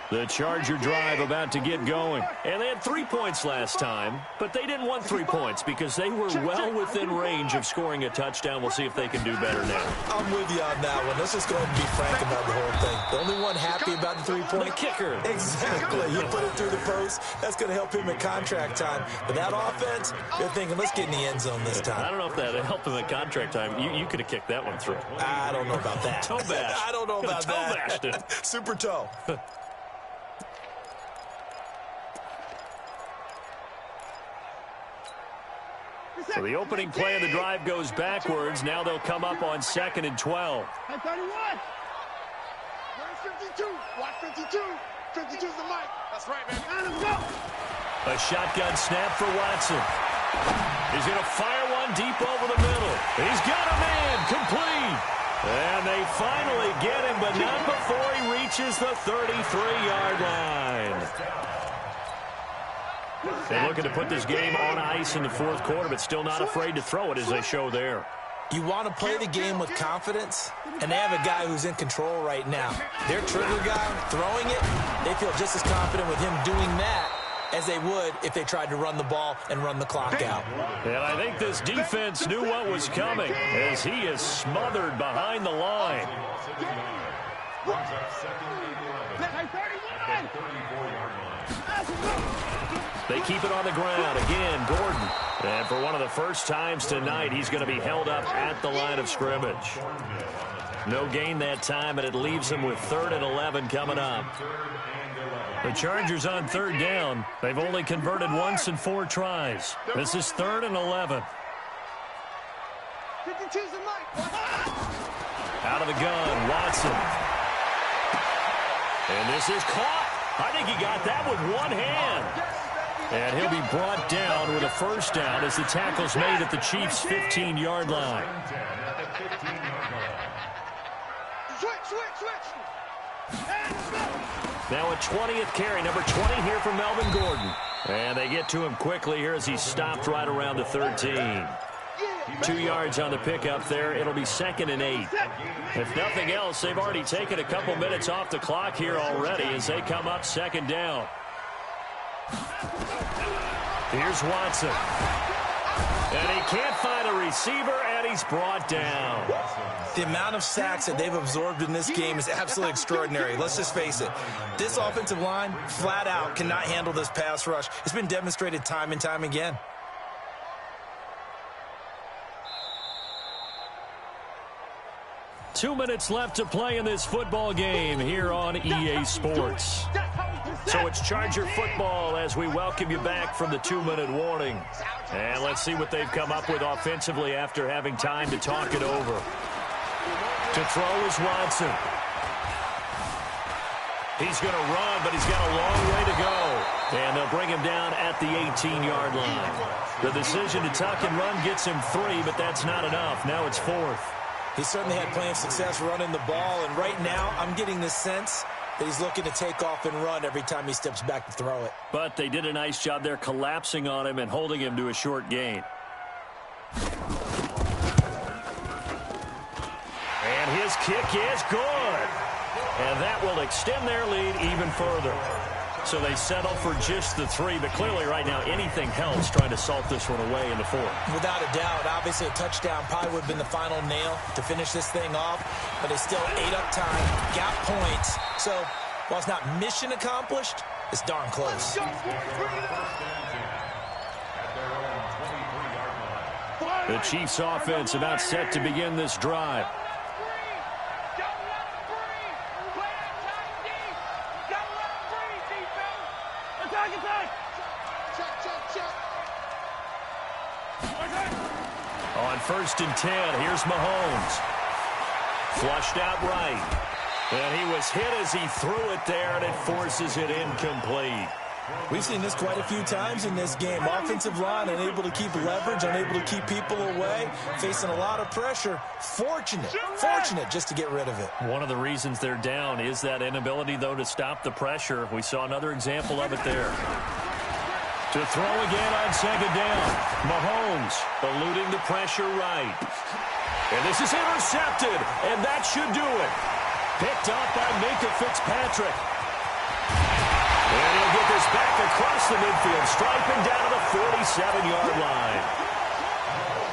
The Charger drive about to get going. And they had 3 points last time, but they didn't want 3 points because they were well within range of scoring a touchdown. We'll see if they can do better now. I'm with you on that one. Let's just go ahead and be frank about the whole thing. The only one happy about the 3-point. The kicker. Exactly. You put it through the post. That's going to help him in contract time. But that offense, they're thinking, let's get in the end zone this time. I don't know if that helped him in contract time. You could have kicked that one through. I don't know about that. Toe bash. I don't know about that. Toe bashed it. Super toe. So the opening play of the drive goes backwards. Now they'll come up on 2nd and 12. 31. Where's 52? Watch 52. 52's the mic. That's right, man. Let's go. A shotgun snap for Watson. He's going to fire one deep over the middle. He's got a man complete. And they finally get him, but not before he reaches the 33-yard line. They're looking to put this game on ice in the 4th quarter, but still not afraid to throw it as they show there. You want to play the game with confidence, and they have a guy who's in control right now. Their trigger guy throwing it, they feel just as confident with him doing that as they would if they tried to run the ball and run the clock out. And I think this defense knew what was coming as he is smothered behind the line. They keep it on the ground. Again, Gordon. And for one of the first times tonight, he's going to be held up at the line of scrimmage. No gain that time, and it leaves him with 3rd and 11 coming up. The Chargers on 3rd down. They've only converted once in 4 tries. This is 3rd and 11. Out of the gun, Watson. And this is caught. I think he got that with one hand. And he'll be brought down with a first down as the tackle's made at the Chiefs' 15-yard line. Now a 20th carry, number 20 here for Melvin Gordon. And they get to him quickly here as he's stopped right around the 13. 2 yards on the pickup there. It'll be 2nd and 8. If nothing else, they've already taken a couple minutes off the clock here already as they come up 2nd down. Here's Watson. And he can't find a receiver, and he's brought down. The amount of sacks that they've absorbed in this game is absolutely extraordinary. Let's just face it. This offensive line, flat out, cannot handle this pass rush. It's been demonstrated time and time again. Two minutes left to play in this football game here on EA Sports. So it's Charger football as we welcome you back from the 2-minute warning. And let's see what they've come up with offensively after having time to talk it over. To throw is Watson. He's going to run, but he's got a long way to go. And they'll bring him down at the 18-yard line. The decision to tuck and run gets him 3, but that's not enough. Now it's 4th. He certainly had plenty of success running the ball, and right now I'm getting the sense that he's looking to take off and run every time he steps back to throw it. But they did a nice job there collapsing on him and holding him to a short gain. And his kick is good. And that will extend their lead even further. So they settle for just the 3, but clearly right now anything helps trying to salt this one away in the 4th. Without a doubt, obviously a touchdown probably would have been the final nail to finish this thing off, but they still ate up time, got points. So while it's not mission accomplished, it's darn close. The Chiefs offense about set to begin this drive. On 1st and 10, here's Mahomes. Flushed out right. And he was hit as he threw it there, and it forces it incomplete. We've seen this quite a few times in this game. Offensive line unable to keep leverage, unable to keep people away, facing a lot of pressure. Fortunate just to get rid of it. One of the reasons they're down is that inability, though, to stop the pressure. We saw another example of it there. To throw again on 2nd down. Mahomes eluding the pressure right. And this is intercepted, and that should do it. Picked up by Minkah Fitzpatrick. And he'll get this back across the midfield, striping down to the 47-yard line.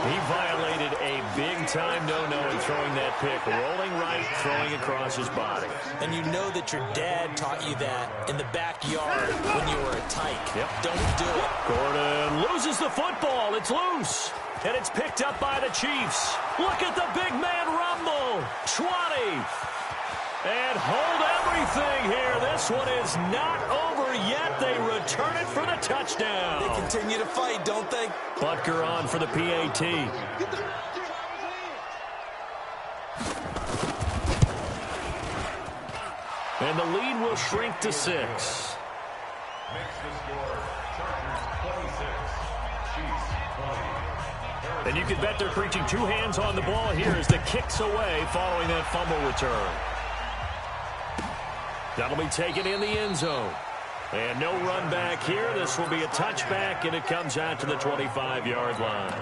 He violated a big-time no-no in throwing that pick. Rolling right, throwing across his body. And you know that your dad taught you that in the backyard when you were a tyke. Yep. Don't do it. Gordon loses the football. It's loose. And it's picked up by the Chiefs. Look at the big man rumble. 20. And hold everything here. This one is not over yet. They return it for the touchdown. They continue to fight, don't they? Butker on for the PAT. And the lead will shrink to 6. Makes the score, Chargers 26, Chiefs 20. And you can bet they're preaching 2 hands on the ball here as the kick's away following that fumble return. That'll be taken in the end zone. And no run back here. This will be a touchback, and it comes out to the 25-yard line.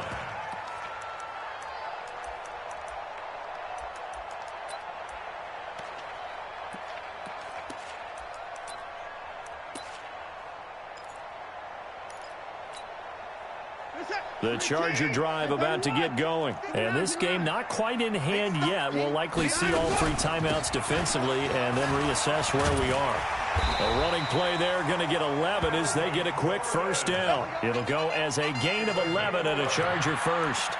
The Charger drive about to get going. And this game not quite in hand yet. We'll likely see all 3 timeouts defensively and then reassess where we are. A running play there, going to get 11 as they get a quick 1st down. It'll go as a gain of 11 and a Charger first.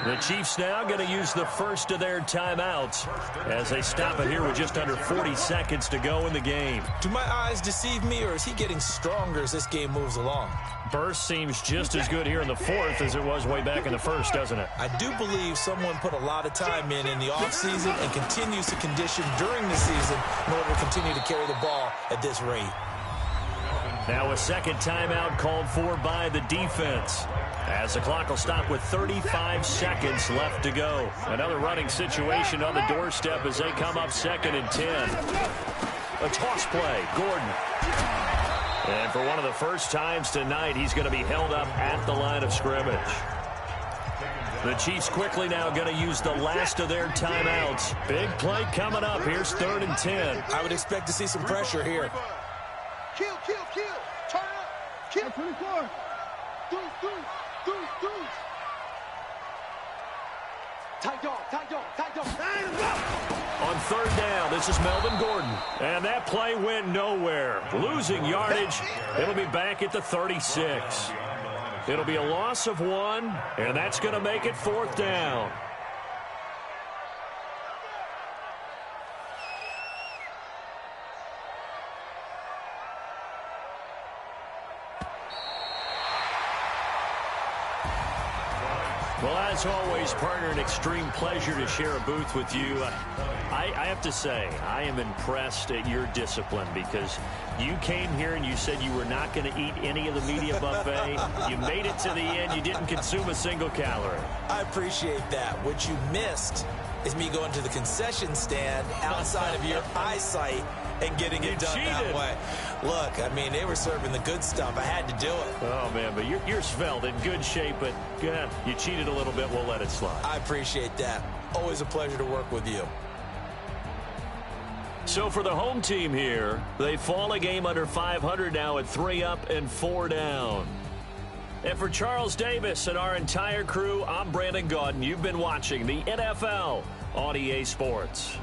The Chiefs now going to use the first of their timeouts as they stop it here with just under 40 seconds to go in the game. Do my eyes deceive me, or is he getting stronger as this game moves along? Burst seems just as good here in the 4th as it was way back in the 1st, doesn't it? I do believe someone put a lot of time in the offseason and continues to condition during the season in order to continue to carry the ball at this rate. Now a 2nd timeout called for by the defense, as the clock will stop with 35 seconds left to go. Another running situation on the doorstep as they come up 2nd and 10. A toss play, Gordon. And for one of the first times tonight, he's going to be held up at the line of scrimmage. The Chiefs quickly now going to use the last of their timeouts. Big play coming up. Here's 3rd and 10. I would expect to see some pressure here. Kill. Turn up. Kill. 24. Deuce. Tight dog. On 3rd down, this is Melvin Gordon. And that play went nowhere. Losing yardage. It'll be back at the 36. It'll be a loss of 1, and that's going to make it 4th down. Well, as always, partner, an extreme pleasure to share a booth with you. I have to say, I am impressed at your discipline because you came here and you said you were not going to eat any of the media buffet. You made it to the end. You didn't consume a single calorie. I appreciate that. What you missed is me going to the concession stand outside of your eyesight and getting it done that way. Look, I mean, they were serving the good stuff. I had to do it. Oh, man, but you're svelte, in good shape, but you cheated a little bit. We'll let it slide. I appreciate that. Always a pleasure to work with you. So for the home team here, they fall a game under 500 now at 3 up and 4 down. And for Charles Davis and our entire crew, I'm Brandon Gaudin. You've been watching the NFL on EA Sports.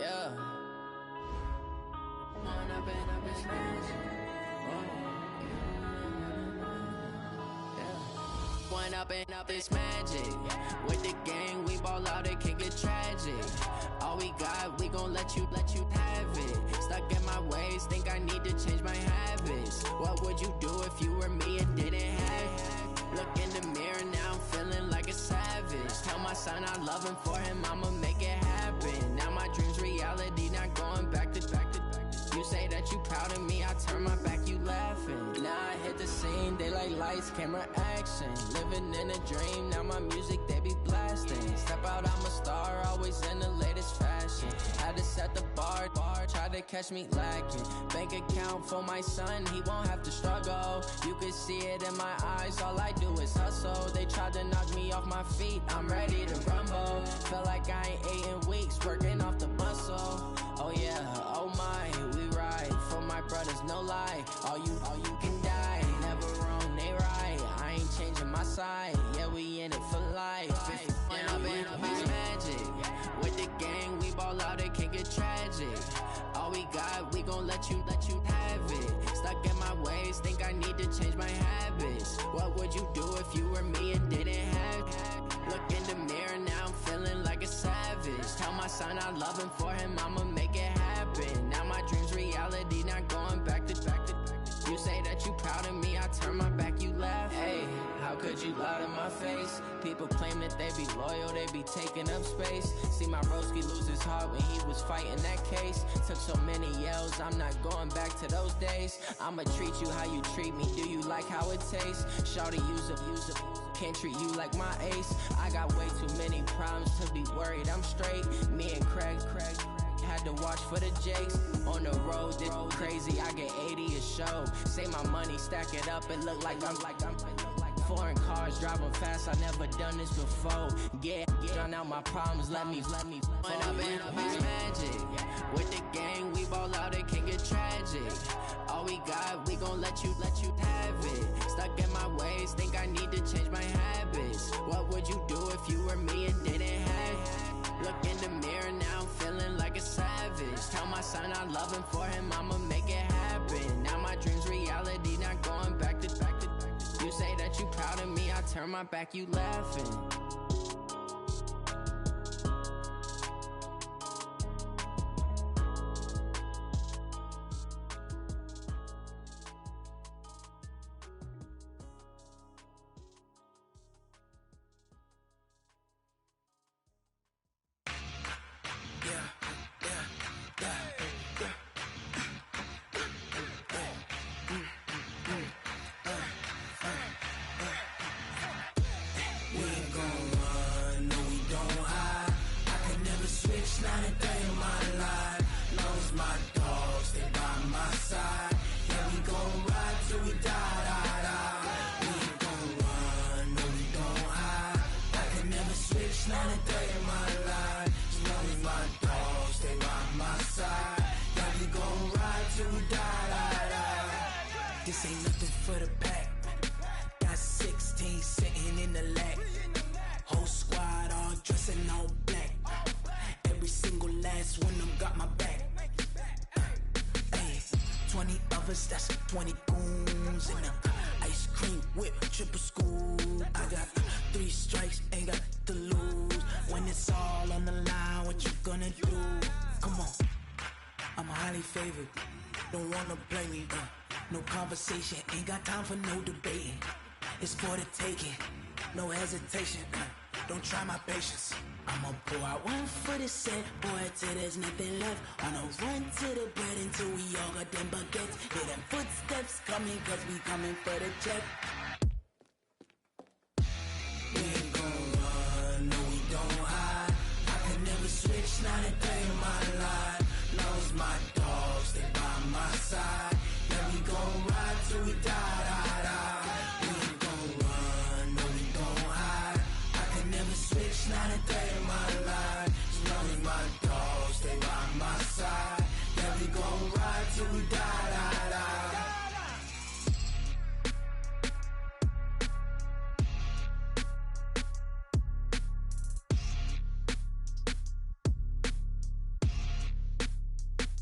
Yeah. One up and up is magic. With the gang, we ball out, it can get tragic. All we got, we gon' let you have it. Stuck in my ways, think I need to change my habits. What would you do if you were me and didn't have it? Look in the mirror, now I'm feeling like a savage. Tell my son I love him, for him I'ma make it happen. Now my dream's reality, not going back to. You say that you proud of me, I turn my back, you laughing. Now I hit the scene, they like lights, camera, action. Living in a dream, now my music, they be blasting. Step out, I'm a star, always in the latest fashion. Had to set the bar, try to catch me lacking. Bank account for my son, he won't have to struggle. You can see it in my eyes, all I do is hustle. They tried to knock me off my feet, I'm ready to rumble. Felt like I ain't ate in weeks, working off the muscle. Oh yeah, oh my, we ride for my brothers, no lie. All you can die, never wrong, they right. I ain't changing my side, yeah, we in it for life. When up and up is magic. With the gang, we ball out, it can get tragic. All we got, we gon' let you have it. Stuck in my ways, think I need to change my habits. What would you do if you were me and didn't have it? Look in the mirror, now I'm feeling like a savage. Tell my son I love him, for him I'ma make it happen. Now my dream's reality, not going back to. You say that you proud of me, I turn my back, you laugh. Hey, how could you lie to my face? People claim that they be loyal, they be taking up space. See my broski lose his heart when he was fighting that case. Took so many yells, I'm not going back to those days. I'ma treat you how you treat me, do you like how it tastes? Shawty, use up, can't treat you like my ace. I got way too many problems to be worried, I'm straight. Me and Craig had to watch for the Jakes. On the road, this crazy, I get 80 a show. Say my money, stack it up, it look like I'm foreign cars, driving fast, I never done this before. Yeah, drown out my problems, let me When up and up is magic. With the gang, we ball out, it can get tragic. All we got, we gon' let you have it. Stuck in my ways, think I need to change my habits. What would you do if you were me and didn't have it? Look in the mirror, now I'm feeling like a savage. Tell my son I love him, for him I'ma make it happen. Now my dream's reality, not going back to. You say that you proud of me, I turn my back, you laughing. This ain't nothing for the pack. Got 16 sitting in the lag. Whole squad all dressing all black. Every single last one of them got my back. Hey, 20 of us, that's 20 goons in the ice cream whip, triple scoop. I got 3 strikes, ain't got to lose. When it's all on the line, what you gonna do? Come on, I'm highly favored. Don't wanna play me, no conversation, ain't got time for no debating. It's for the taking, no hesitation, don't try my patience. I'ma pour out one for the set, boy, till there's nothing left. On a run to the bread until we all got them baguettes. Hear them footsteps coming, cause we coming for the check.